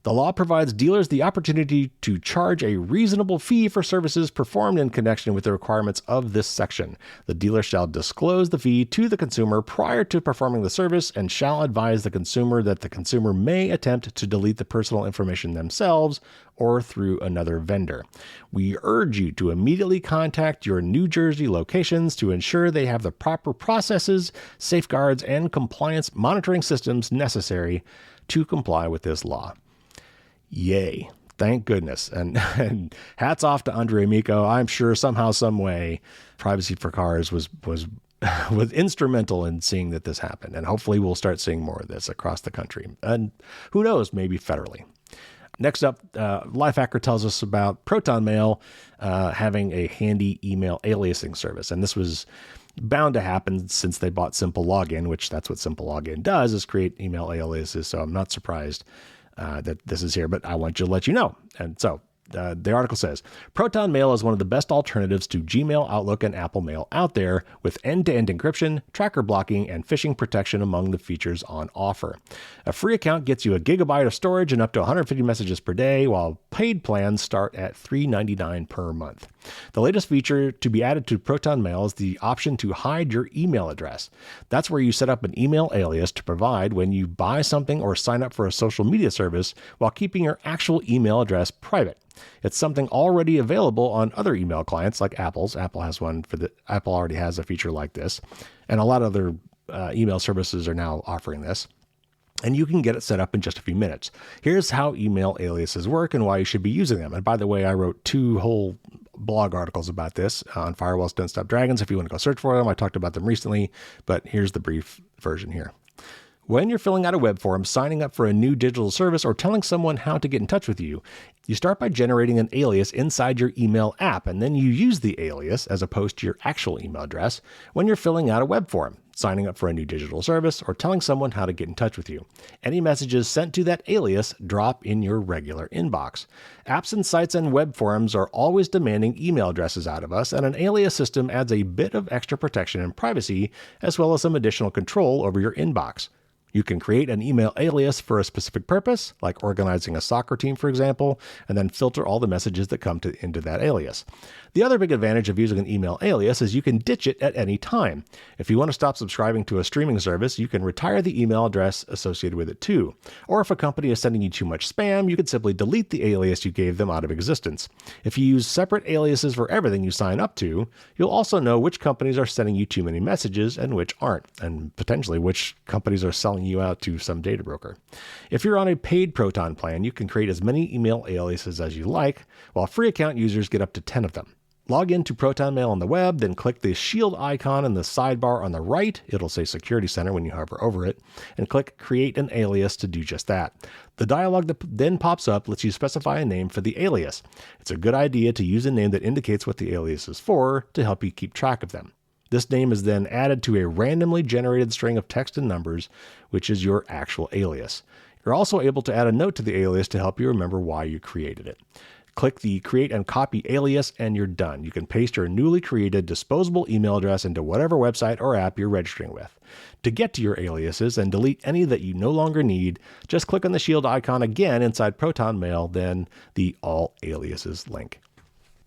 The law provides dealers the opportunity to charge a reasonable fee for services performed in connection with the requirements of this section. The dealer shall disclose the fee to the consumer prior to performing the service and shall advise the consumer that the consumer may attempt to delete the personal information themselves or through another vendor. We urge you to immediately contact your New Jersey locations to ensure they have the proper processes, safeguards, and compliance monitoring systems necessary to comply with this law. Yay. Thank goodness. And hats off to Andre Amico. I'm sure somehow, some way, Privacy for Cars was instrumental in seeing that this happened. And hopefully we'll start seeing more of this across the country. And who knows, maybe federally. Next up, Lifehacker tells us about Proton Mail having a handy email aliasing service. And this was bound to happen since they bought Simple Login, which that's what Simple Login does, is create email aliases. So I'm not surprised that this is here, but I want you to let you know. And so the article says, Proton Mail is one of the best alternatives to Gmail, Outlook, and Apple Mail out there, with end-to-end encryption, tracker blocking, and phishing protection among the features on offer. A free account gets you a gigabyte of storage and up to 150 messages per day, while paid plans start at $3.99 per month. The latest feature to be added to Proton Mail is the option to hide your email address. That's where you set up an email alias to provide when you buy something or sign up for a social media service while keeping your actual email address private. It's something already available on other email clients like Apple's. Apple already has a feature like this, and a lot of other email services are now offering this. And you can get it set up in just a few minutes. Here's how email aliases work and why you should be using them. And by the way, I wrote 2 whole blog articles about this on Firewalls Don't Stop Dragons. If you want to go search for them, I talked about them recently, but here's the brief version here. When you're filling out a web form, signing up for a new digital service, or telling someone how to get in touch with you, you start by generating an alias inside your email app, and then you use the alias as opposed to your actual email address when you're filling out a web form, signing up for a new digital service, or telling someone how to get in touch with you. Any messages sent to that alias drop in your regular inbox. Apps and sites and web forums are always demanding email addresses out of us, and an alias system adds a bit of extra protection and privacy, as well as some additional control over your inbox. You can create an email alias for a specific purpose, like organizing a soccer team, for example, and then filter all the messages that come into that alias. The other big advantage of using an email alias is you can ditch it at any time. If you want to stop subscribing to a streaming service, you can retire the email address associated with it too. Or if a company is sending you too much spam, you can simply delete the alias you gave them out of existence. If you use separate aliases for everything you sign up to, you'll also know which companies are sending you too many messages and which aren't, and potentially which companies are selling you out to some data broker. If you're on a paid Proton plan, you can create as many email aliases as you like, while free account users get up to 10 of them. Log into Proton Mail on the web, then click the shield icon in the sidebar on the right. It'll say Security Center when you hover over it, and click Create an Alias to do just that. The dialog that then pops up lets you specify a name for the alias. It's a good idea to use a name that indicates what the alias is for to help you keep track of them. This name is then added to a randomly generated string of text and numbers, which is your actual alias. You're also able to add a note to the alias to help you remember why you created it. Click the Create and Copy Alias and you're done. You can paste your newly created disposable email address into whatever website or app you're registering with. To get to your aliases and delete any that you no longer need, just click on the shield icon again inside Proton Mail, then the All Aliases link.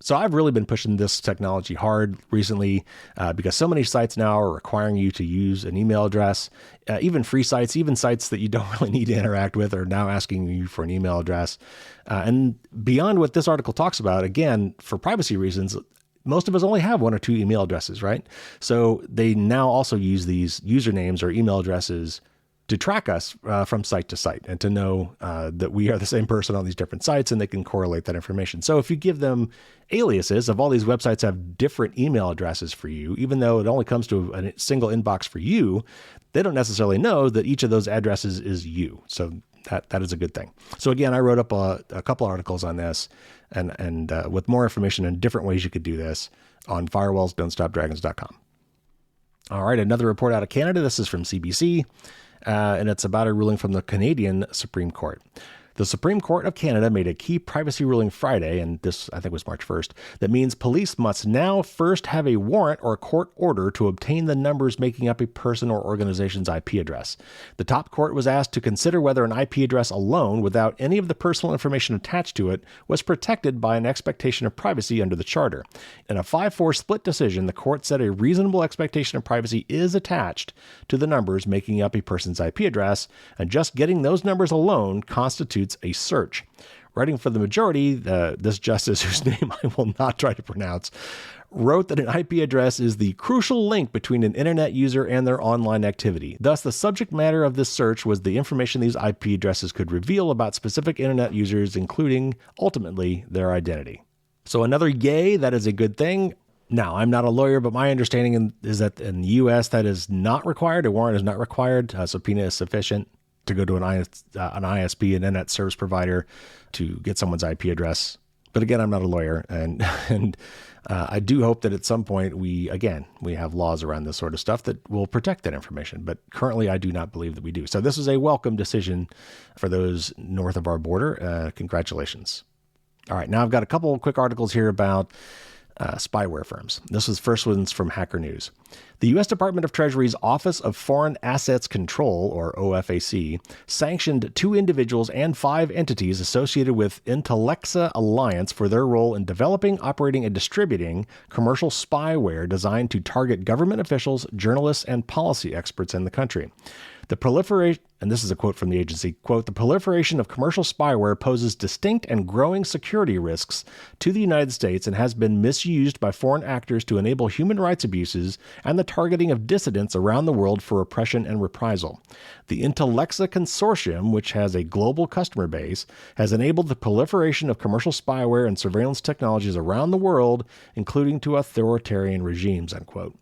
So I've really been pushing this technology hard recently because so many sites now are requiring you to use an email address. Even free sites, even sites that you don't really need to interact with are now asking you for an email address. And beyond what this article talks about, again, for privacy reasons, most of us only have 1 or 2 email addresses, right? So they now also use these usernames or email addresses to track us from site to site and to know that we are the same person on these different sites, and they can correlate that information. So if you give them aliases of all these websites have different email addresses for you, even though it only comes to a single inbox for you, they don't necessarily know that each of those addresses is you. So that is a good thing. So again, I wrote up a couple articles on this and with more information and different ways you could do this on firewallsdon'tstopdragons.com. All right, another report out of Canada. This is from CBC, and it's about a ruling from the Canadian Supreme Court. The Supreme Court of Canada made a key privacy ruling Friday, and this, I think, was March 1st, that means police must now first have a warrant or a court order to obtain the numbers making up a person or organization's IP address. The top court was asked to consider whether an IP address alone, without any of the personal information attached to it, was protected by an expectation of privacy under the Charter. In a 5-4 split decision, the court said a reasonable expectation of privacy is attached to the numbers making up a person's IP address, and just getting those numbers alone constitutes a search. Writing for the majority, this justice, whose name I will not try to pronounce, wrote that an IP address is the crucial link between an internet user and their online activity. Thus, the subject matter of this search was the information these IP addresses could reveal about specific internet users, including, ultimately, their identity. So another yay, that is a good thing. Now, I'm not a lawyer, but my understanding is that in the U.S. that is not required. A warrant is not required. A subpoena is sufficient to go to an ISP, an internet service provider, to get someone's IP address. But again, I'm not a lawyer, and I do hope that at some point we have laws around this sort of stuff that will protect that information. But currently, I do not believe that we do. So this is a welcome decision for those north of our border. Congratulations. All right, now I've got a couple of quick articles here about spyware firms. This was first one's from Hacker News. The U.S. Department of Treasury's Office of Foreign Assets Control, or OFAC, sanctioned 2 individuals and 5 entities associated with Intellexa Alliance for their role in developing, operating, and distributing commercial spyware designed to target government officials, journalists, and policy experts in the country. The proliferation, and this is a quote from the agency, quote, "The proliferation of commercial spyware poses distinct and growing security risks to the United States and has been misused by foreign actors to enable human rights abuses and the targeting of dissidents around the world for oppression and reprisal. The Intellexa Consortium, which has a global customer base, has enabled the proliferation of commercial spyware and surveillance technologies around the world, including to authoritarian regimes," unquote.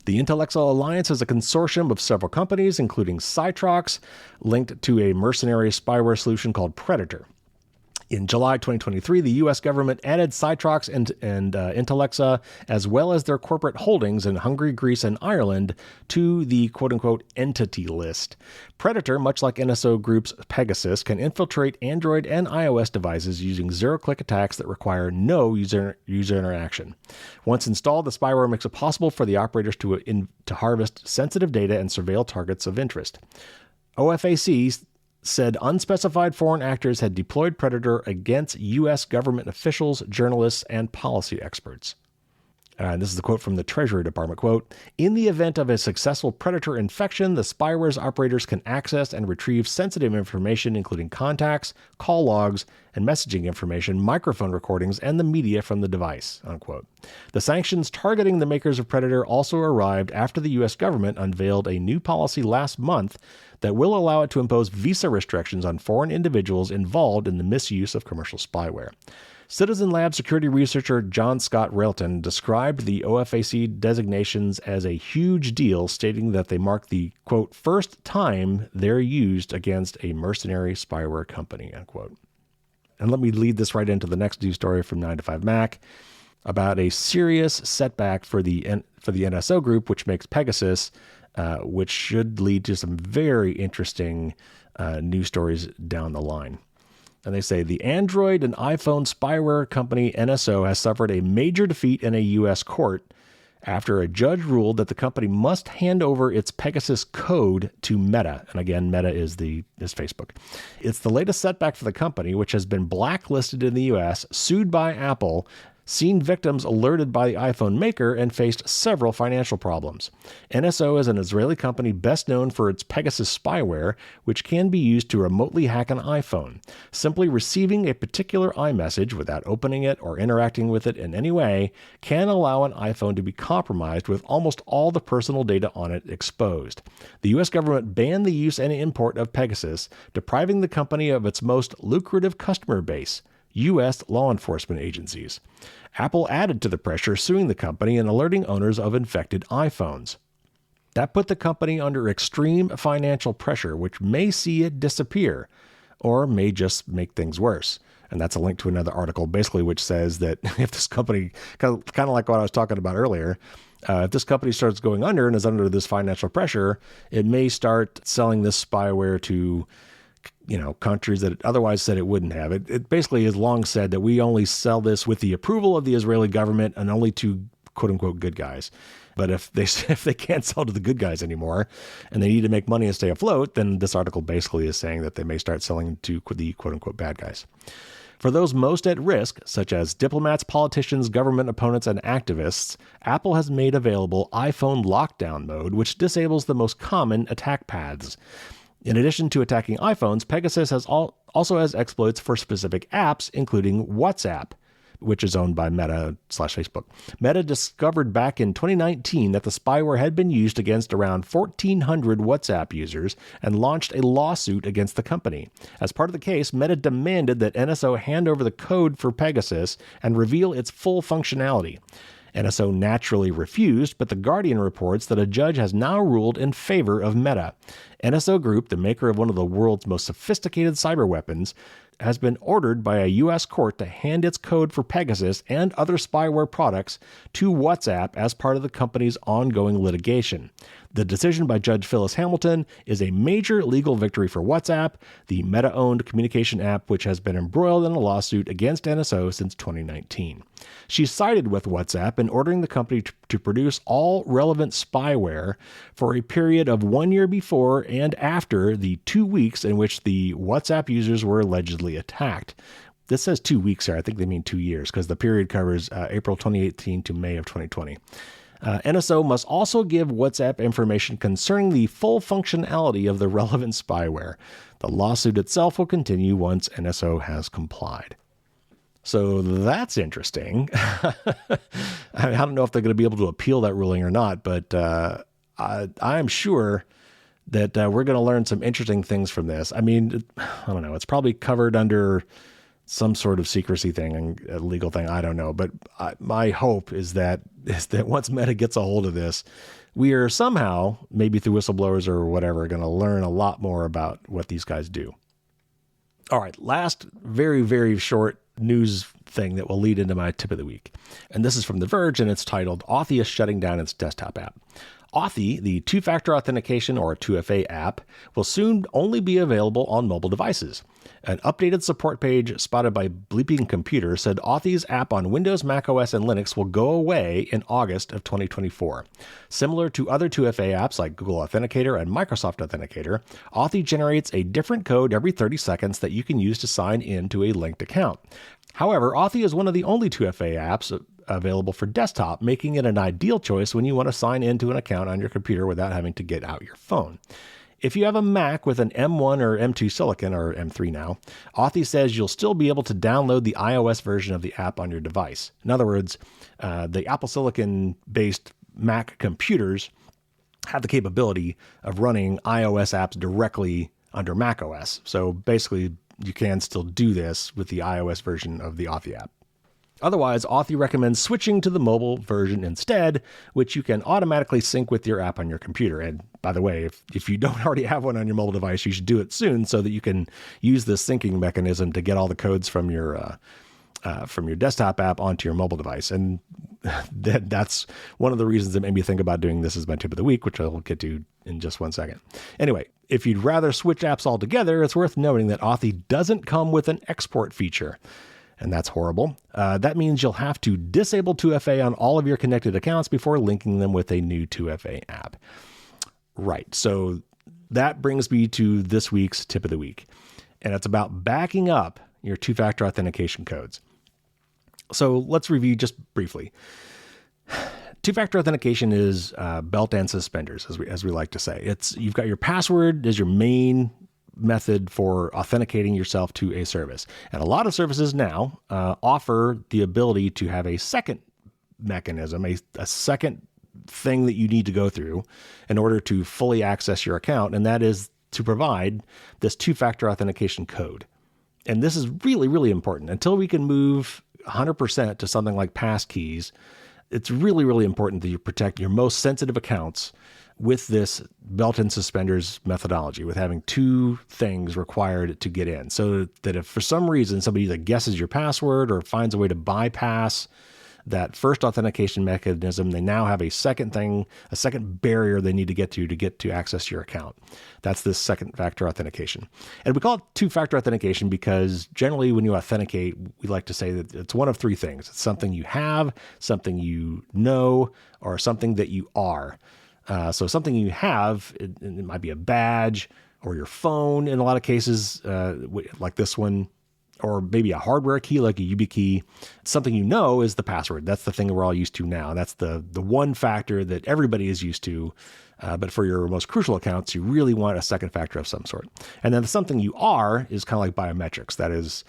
The Intellexa Alliance is a consortium of several companies, including Cytrox, linked to a mercenary spyware solution called Predator. In July 2023, the U.S. government added Cytrox and Intellexa, as well as their corporate holdings in Hungary, Greece, and Ireland, to the quote-unquote entity list. Predator, much like NSO Group's Pegasus, can infiltrate Android and iOS devices using zero-click attacks that require no user interaction. Once installed, the spyware makes it possible for the operators to harvest sensitive data and surveil targets of interest. OFAC said unspecified foreign actors had deployed Predator against U.S. government officials, journalists, and policy experts. And this is the quote from the Treasury Department, quote, "In the event of a successful Predator infection, the spyware's operators can access and retrieve sensitive information, including contacts, call logs, and messaging information, microphone recordings, and the media from the device," unquote. The sanctions targeting the makers of Predator also arrived after the U.S. government unveiled a new policy last month that will allow it to impose visa restrictions on foreign individuals involved in the misuse of commercial spyware. Citizen Lab security researcher John Scott Railton described the OFAC designations as a huge deal, stating that they mark the, quote, "first time they're used against a mercenary spyware company," unquote. And let me lead this right into the next news story from 9to5Mac about a serious setback for the NSO Group, which makes Pegasus, which should lead to some very interesting news stories down the line. And they say the Android and iPhone spyware company NSO has suffered a major defeat in a U.S. court after a judge ruled that the company must hand over its Pegasus code to Meta. And again, Meta is Facebook. It's the latest setback for the company, which has been blacklisted in the U.S., sued by Apple, seen victims alerted by the iPhone maker and faced several financial problems. NSO is an Israeli company best known for its Pegasus spyware, which can be used to remotely hack an iPhone. Simply receiving a particular iMessage without opening it or interacting with it in any way can allow an iPhone to be compromised with almost all the personal data on it exposed. The U.S. government banned the use and import of Pegasus, depriving the company of its most lucrative customer base, U.S. law enforcement agencies. Apple added to the pressure, suing the company and alerting owners of infected iPhones. That put the company under extreme financial pressure, which may see it disappear, or may just make things worse. And that's a link to another article, basically, which says that if this company, kind of like what I was talking about earlier, if this company starts going under and is under this financial pressure, it may start selling this spyware to countries that it otherwise said it wouldn't have. It basically has long said that we only sell this with the approval of the Israeli government and only to quote unquote good guys. But if they can't sell to the good guys anymore and they need to make money and stay afloat, then this article basically is saying that they may start selling to the quote unquote bad guys. For those most at risk, such as diplomats, politicians, government opponents, and activists, Apple has made available iPhone lockdown mode, which disables the most common attack paths. In addition to attacking iPhones, Pegasus also has exploits for specific apps, including WhatsApp, which is owned by Meta/Facebook. Meta discovered back in 2019 that the spyware had been used against around 1,400 WhatsApp users and launched a lawsuit against the company. As part of the case, Meta demanded that NSO hand over the code for Pegasus and reveal its full functionality. NSO naturally refused, but The Guardian reports that a judge has now ruled in favor of Meta. NSO Group, the maker of one of the world's most sophisticated cyber weapons, has been ordered by a U.S. court to hand its code for Pegasus and other spyware products to WhatsApp as part of the company's ongoing litigation. The decision by Judge Phyllis Hamilton is a major legal victory for WhatsApp, the Meta-owned communication app which has been embroiled in a lawsuit against NSO since 2019. She sided with WhatsApp in ordering the company to produce all relevant spyware for a period of 1 year before and after the 2 weeks in which the WhatsApp users were allegedly attacked. This says 2 weeks here. I think they mean 2 years because the period covers April 2018 to May of 2020. NSO must also give WhatsApp information concerning the full functionality of the relevant spyware. The lawsuit itself will continue once NSO has complied. So that's interesting. I don't know if they're going to be able to appeal that ruling or not, but I'm sure that we're going to learn some interesting things from this. I mean, I don't know. It's probably covered under some sort of secrecy thing and a legal thing. I don't know. But my hope is that once Meta gets a hold of this, we are somehow, maybe through whistleblowers or whatever, going to learn a lot more about what these guys do. All right, last very, very short news thing that will lead into my tip of the week. And this is from The Verge, and it's titled, Authy is shutting down its desktop app. Authy, the two-factor authentication or 2FA app, will soon only be available on mobile devices. An updated support page spotted by Bleeping Computer said Authy's app on Windows, macOS, and Linux will go away in August of 2024. Similar to other 2FA apps like Google Authenticator and Microsoft Authenticator, Authy generates a different code every 30 seconds that you can use to sign in to a linked account. However, Authy is one of the only 2FA apps available for desktop, making it an ideal choice when you want to sign into an account on your computer without having to get out your phone. If you have a Mac with an M1 or M2 Silicon, or M3 now, Authy says you'll still be able to download the iOS version of the app on your device. In other words, the Apple Silicon-based Mac computers have the capability of running iOS apps directly under macOS. So basically, you can still do this with the iOS version of the Authy app. Otherwise, Authy recommends switching to the mobile version instead, which you can automatically sync with your app on your computer. And by the way, if you don't already have one on your mobile device, you should do it soon so that you can use this syncing mechanism to get all the codes from your desktop app onto your mobile device. And that's one of the reasons that made me think about doing this as my tip of the week, which I'll get to in just 1 second. Anyway, if you'd rather switch apps altogether, it's worth noting that Authy doesn't come with an export feature. And that's horrible. That means you'll have to disable 2FA on all of your connected accounts before linking them with a new 2FA app. Right. So that brings me to this week's tip of the week. And it's about backing up your two-factor authentication codes. So let's review just briefly. Two-factor authentication is belt and suspenders, as we like to say. You've got your password as your main method for authenticating yourself to a service. And a lot of services now offer the ability to have a second mechanism, a second thing that you need to go through in order to fully access your account, and that is to provide this two-factor authentication code. And this is really, really important. Until we can move 100% to something like passkeys, it's really, really important that you protect your most sensitive accounts with this belt and suspenders methodology, with having two things required to get in. So that if for some reason somebody either guesses your password or finds a way to bypass that first authentication mechanism, they now have a second thing, a second barrier they need to get to access your account. That's this second factor authentication. And we call it two-factor authentication because generally when you authenticate, we like to say that it's one of three things. It's something you have, something you know, or something that you are. So something you have, it might be a badge or your phone in a lot of cases, like this one, or maybe a hardware key like a YubiKey. Something you know is the password. That's the thing that we're all used to now. That's the one factor that everybody is used to. But for your most crucial accounts, you really want a second factor of some sort. And then something you are is kind of like biometrics. That is,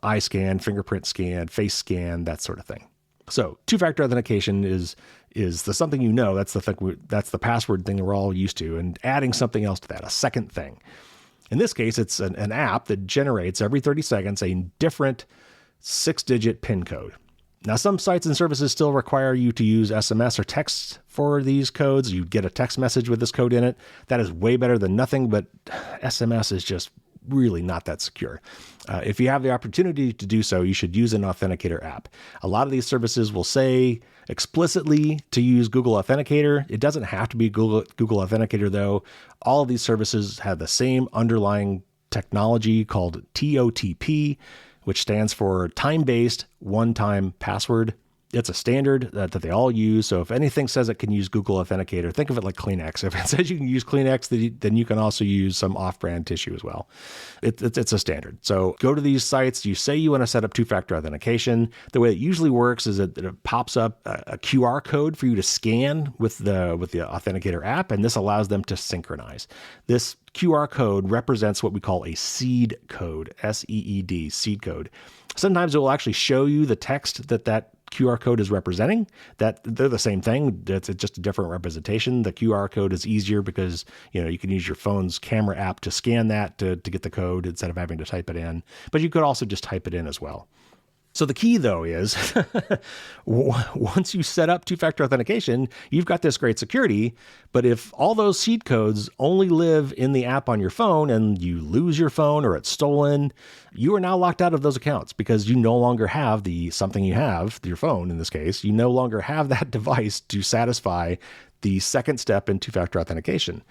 eye scan, fingerprint scan, face scan, that sort of thing. So two-factor authentication is the something you know. That's the thing. That's the password thing that we're all used to, and adding something else to that, a second thing. In this case, it's an app that generates every 30 seconds a different 6-digit PIN code. Now, some sites and services still require you to use SMS or text for these codes. You get a text message with this code in it. That is way better than nothing, but SMS is just really not that secure. If you have the opportunity to do so, you should use an authenticator app. A lot of these services will say explicitly to use Google Authenticator. It doesn't have to be Google Authenticator, though. All of these services have the same underlying technology called TOTP, which stands for time-based one-time password. It's a standard that they all use. So if anything says it can use Google Authenticator, think of it like Kleenex. If it says you can use Kleenex, then you can also use some off-brand tissue as well. It's a standard. So go to these sites. You say you want to set up two-factor authentication. The way it usually works is that it pops up a QR code for you to scan with the Authenticator app, and this allows them to synchronize. This QR code represents what we call a seed code, SEED, seed code. Sometimes it will actually show you the text that QR code is representing. That they're the same thing. It's just a different representation. The QR code is easier because you can use your phone's camera app to scan that to get the code instead of having to type it in. But you could also just type it in as well. So the key, though, is once you set up two-factor authentication, you've got this great security. But if all those seed codes only live in the app on your phone and you lose your phone or it's stolen, you are now locked out of those accounts because you no longer have something you have, your phone in this case. You no longer have that device to satisfy the second step in two-factor authentication.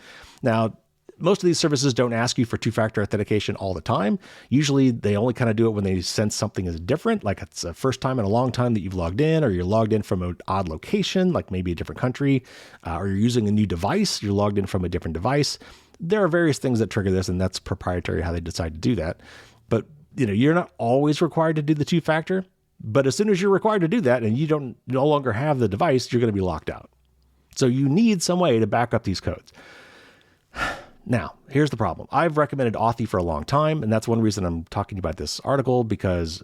Now, most of these services don't ask you for two-factor authentication all the time. Usually they only kind of do it when they sense something is different, like it's the first time in a long time that you've logged in, or you're logged in from an odd location, like maybe a different country, or you're using a new device, you're logged in from a different device. There are various things that trigger this, and that's proprietary how they decide to do that. But you're not always required to do the two-factor, but as soon as you're required to do that and you no longer have the device, you're going to be locked out. So you need some way to back up these codes. Now, here's the problem. I've recommended Authy for a long time, and that's one reason I'm talking about this article, because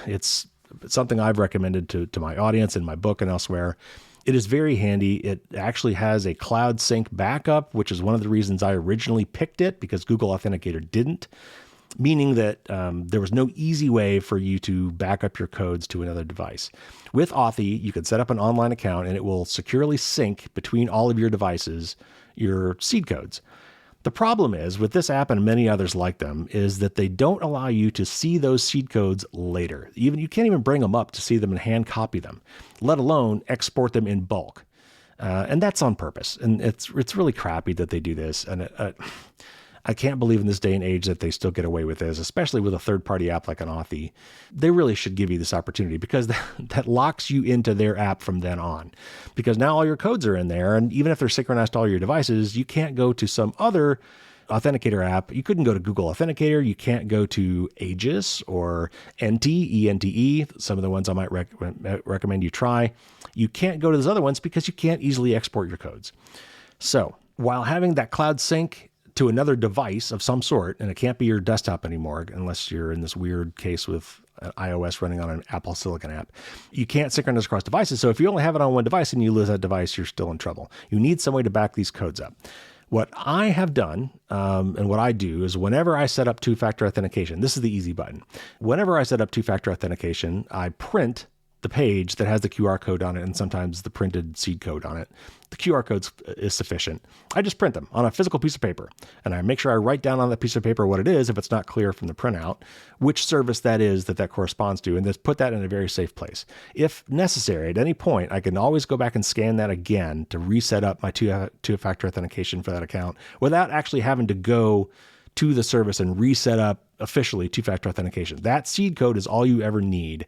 it's something I've recommended to my audience in my book and elsewhere. It is very handy. It actually has a cloud sync backup, which is one of the reasons I originally picked it, because Google Authenticator didn't, meaning that there was no easy way for you to back up your codes to another device. With Authy, you can set up an online account, and it will securely sync between all of your devices your seed codes. The problem is, with this app and many others like them, is that they don't allow you to see those seed codes later. You can't even bring them up to see them and hand copy them, let alone export them in bulk. And that's on purpose. And it's really crappy that they do this. And I can't believe in this day and age that they still get away with this, especially with a third-party app like an Authy. They really should give you this opportunity, because that locks you into their app from then on. Because now all your codes are in there, and even if they're synchronized to all your devices, you can't go to some other authenticator app, you couldn't go to Google Authenticator. You can't go to Aegis or ENTE, some of the ones I might recommend you try. You can't go to those other ones because you can't easily export your codes. So while having that cloud sync to another device of some sort, and it can't be your desktop anymore unless you're in this weird case with iOS running on an Apple Silicon app, you can't synchronize across devices. So if you only have it on one device and you lose that device, you're still in trouble. You need some way to back these codes up. What I have done, and what I do, is whenever I set up two-factor authentication, this is the easy button. Whenever I set up two-factor authentication, I print the page that has the QR code on it and sometimes the printed seed code on it. The QR code is sufficient. I just print them on a physical piece of paper, and I make sure I write down on that piece of paper what it is, if it's not clear from the printout, which service that is that corresponds to, and just put that in a very safe place. If necessary, at any point, I can always go back and scan that again to reset up my two-factor authentication for that account without actually having to go to the service and reset up officially two-factor authentication. That seed code is all you ever need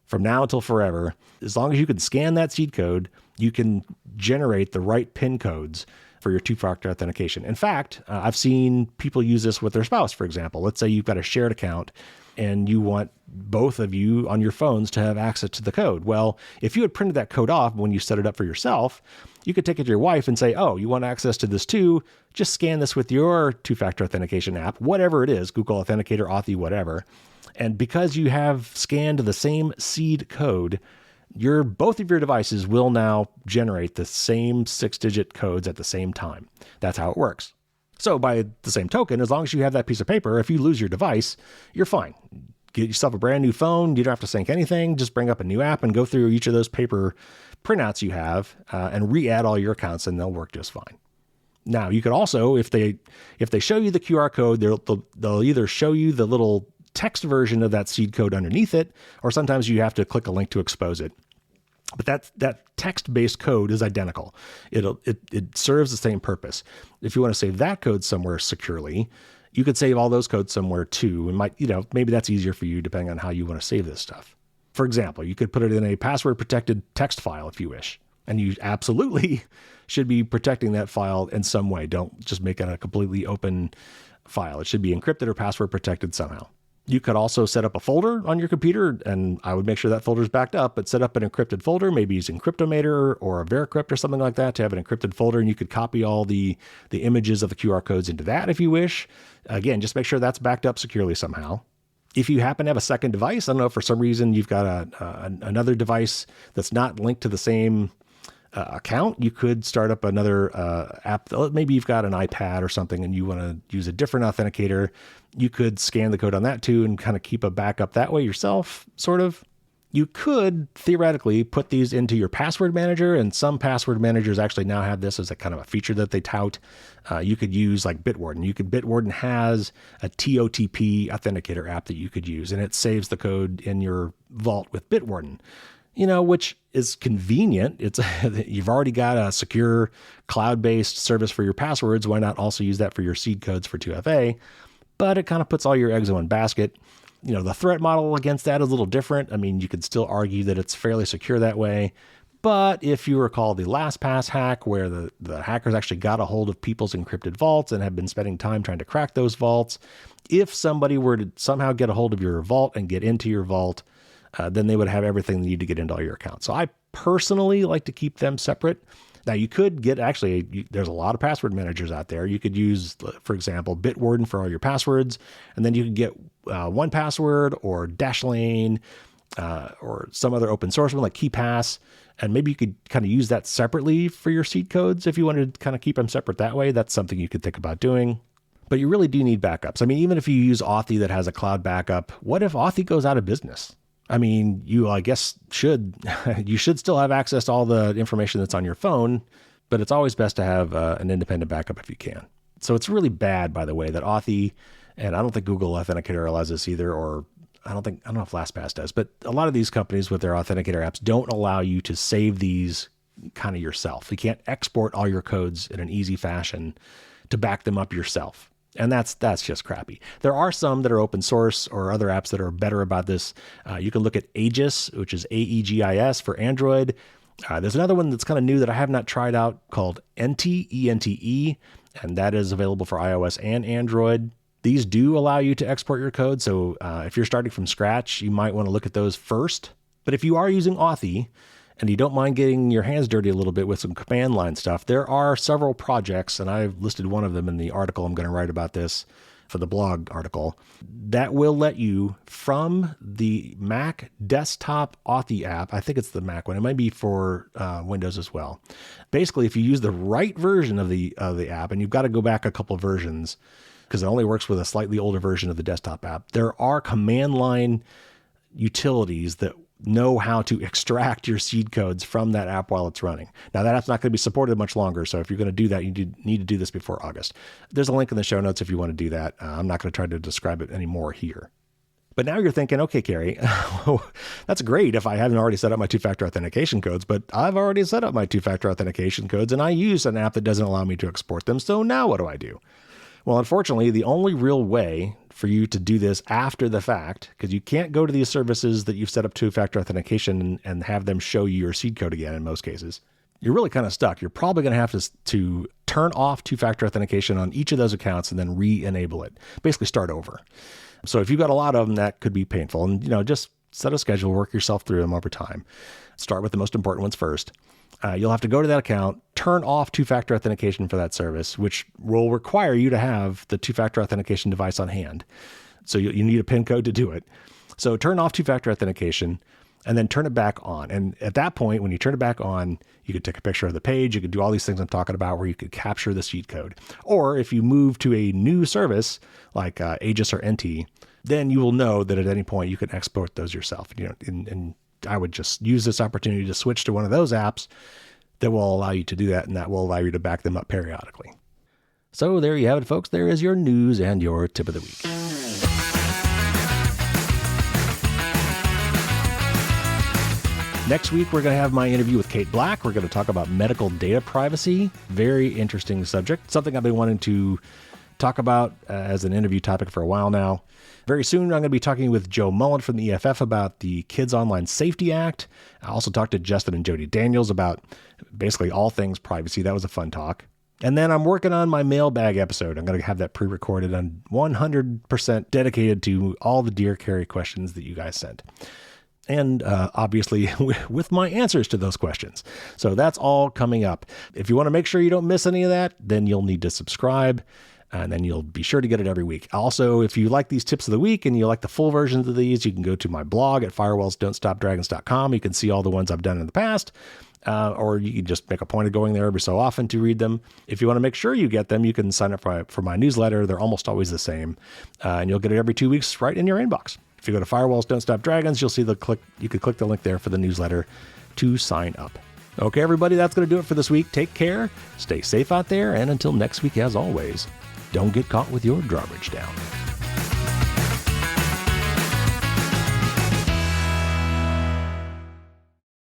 from now until forever. As long as you can scan that seed code, you can generate the right PIN codes for your two-factor authentication. In fact, I've seen people use this with their spouse, for example. Let's say you've got a shared account and you want both of you on your phones to have access to the code. Well, if you had printed that code off when you set it up for yourself, you could take it to your wife and say, oh, you want access to this too? Just scan this with your two-factor authentication app, whatever it is, Google Authenticator, Authy, whatever. And because you have scanned the same seed code, both of your devices will now generate the same 6-digit codes at the same time. That's how it works. So by the same token, as long as you have that piece of paper, if you lose your device, you're fine. Get yourself a brand new phone. You don't have to sync anything. Just bring up a new app and go through each of those paper printouts you have and re-add all your accounts, and they'll work just fine. Now, you could also, if they show you the QR code, they'll either show you the little text version of that seed code underneath it, or sometimes you have to click a link to expose it. But that text-based code is identical. It serves the same purpose. If you want to save that code somewhere securely, you could save all those codes somewhere too. And maybe that's easier for you depending on how you want to save this stuff. For example, you could put it in a password-protected text file if you wish, and you absolutely should be protecting that file in some way. Don't just make it a completely open file. It should be encrypted or password protected somehow. You could also set up a folder on your computer, and I would make sure that folder is backed up, but set up an encrypted folder, maybe using Cryptomator or a Bankrupt or something like that to have an encrypted folder, and you could copy all the images of the QR codes into that if you wish. Again, just make sure that's backed up securely somehow. If you happen to have a second device, I don't know, for some reason you've got another device that's not linked to the same account, you could start up another app. Maybe you've got an iPad or something and you want to use a different authenticator. You could scan the code on that too and kind of keep a backup that way yourself, sort of. You could theoretically put these into your password manager, and some password managers actually now have this as a kind of a feature that they tout. You could use like Bitwarden. Bitwarden has a TOTP authenticator app that you could use, and it saves the code in your vault with Bitwarden. Which is convenient. You've already got a secure cloud-based service for your passwords. Why not also use that for your seed codes for 2FA? But it kind of puts all your eggs in one basket. The threat model against that is a little different. I mean, you could still argue that it's fairly secure that way. But if you recall the LastPass hack, where the hackers actually got a hold of people's encrypted vaults and have been spending time trying to crack those vaults, if somebody were to somehow get a hold of your vault and get into your vault, then they would have everything they need to get into all your accounts. So I personally like to keep them separate. Now you could get, there's a lot of password managers out there. You could use, for example, Bitwarden for all your passwords, and then you could get 1Password or Dashlane or some other open source one like KeyPass, and maybe you could kind of use that separately for your seed codes if you wanted to kind of keep them separate that way. That's something you could think about doing. But you really do need backups. I mean, even if you use Authy that has a cloud backup, what if Authy goes out of business? I mean, you should still have access to all the information that's on your phone, but it's always best to have an independent backup if you can. So it's really bad, by the way, that Authy, and I don't think Google Authenticator allows this either, or I don't know if LastPass does, but a lot of these companies with their authenticator apps don't allow you to save these kind of yourself. You can't export all your codes in an easy fashion to back them up yourself. And that's just crappy. There are some that are open source or other apps that are better about this. You can look at Aegis, which is AEGIS for Android. There's another one that's kind of new that I have not tried out called ENTE, ENTE, and that is available for iOS and Android. These do allow you to export your code, so if you're starting from scratch, you might want to look at those first. But if you are using Authy, and you don't mind getting your hands dirty a little bit with some command line stuff, there are several projects, and I've listed one of them in the article I'm going to write about this for the blog article, that will let you, from the Mac desktop Authy app, I think it's the Mac one, it might be for Windows as well. Basically, if you use the right version of the app, and you've got to go back a couple versions, because it only works with a slightly older version of the desktop app, there are command line utilities that know how to extract your seed codes from that app while it's running. Now, that app's not going to be supported much longer, so if you're going to do that, you need to do this before August. There's a link in the show notes if you want to do that. I'm not going to try to describe it anymore here. But now you're thinking, okay, Carrie, that's great if I haven't already set up my two-factor authentication codes, but I've already set up my two-factor authentication codes, and I use an app that doesn't allow me to export them, so now what do I do? Well, unfortunately, the only real way for you to do this after the fact, because you can't go to these services that you've set up two-factor authentication and have them show you your seed code again in most cases, you're really kind of stuck. You're probably going to have to turn off two-factor authentication on each of those accounts and then re-enable it. Basically start over. So if you've got a lot of them, that could be painful. And, just set a schedule, work yourself through them over time. Start with the most important ones first. You'll have to go to that account, turn off two-factor authentication for that service, which will require you to have the two-factor authentication device on hand. So you need a PIN code to do it. So turn off two-factor authentication and then turn it back on. And at that point, when you turn it back on, you could take a picture of the page. You could do all these things I'm talking about where you could capture the seed code. Or if you move to a new service like Aegis or NT, then you will know that at any point you can export those yourself. And I would just use this opportunity to switch to one of those apps that will allow you to do that, and that will allow you to back them up periodically. So there you have it, folks. There is your news and your tip of the week. Next week, we're going to have my interview with Kate Black. We're going to talk about medical data privacy. Very interesting subject. Something I've been wanting to talk about as an interview topic for a while now. Very soon, I'm going to be talking with Joe Mullen from the EFF about the Kids Online Safety Act. I also talked to Justin and Jody Daniels about basically all things privacy. That was a fun talk. And then I'm working on my mailbag episode. I'm going to have that pre-recorded and 100% dedicated to all the Dear Carrie questions that you guys sent. And obviously with my answers to those questions. So that's all coming up. If you want to make sure you don't miss any of that, then you'll need to subscribe. And then you'll be sure to get it every week. Also, if you like these tips of the week and you like the full versions of these, you can go to my blog at firewallsdon'tstopdragons.com. You can see all the ones I've done in the past, or you can just make a point of going there every so often to read them. If you want to make sure you get them, you can sign up for my newsletter. They're almost always the same, and you'll get it every 2 weeks right in your inbox. If you go to Firewalls Don't Stop Dragons, you'll see you can click the link there for the newsletter to sign up. Okay, everybody, that's going to do it for this week. Take care, stay safe out there, and until next week, as always, don't get caught with your garbage down.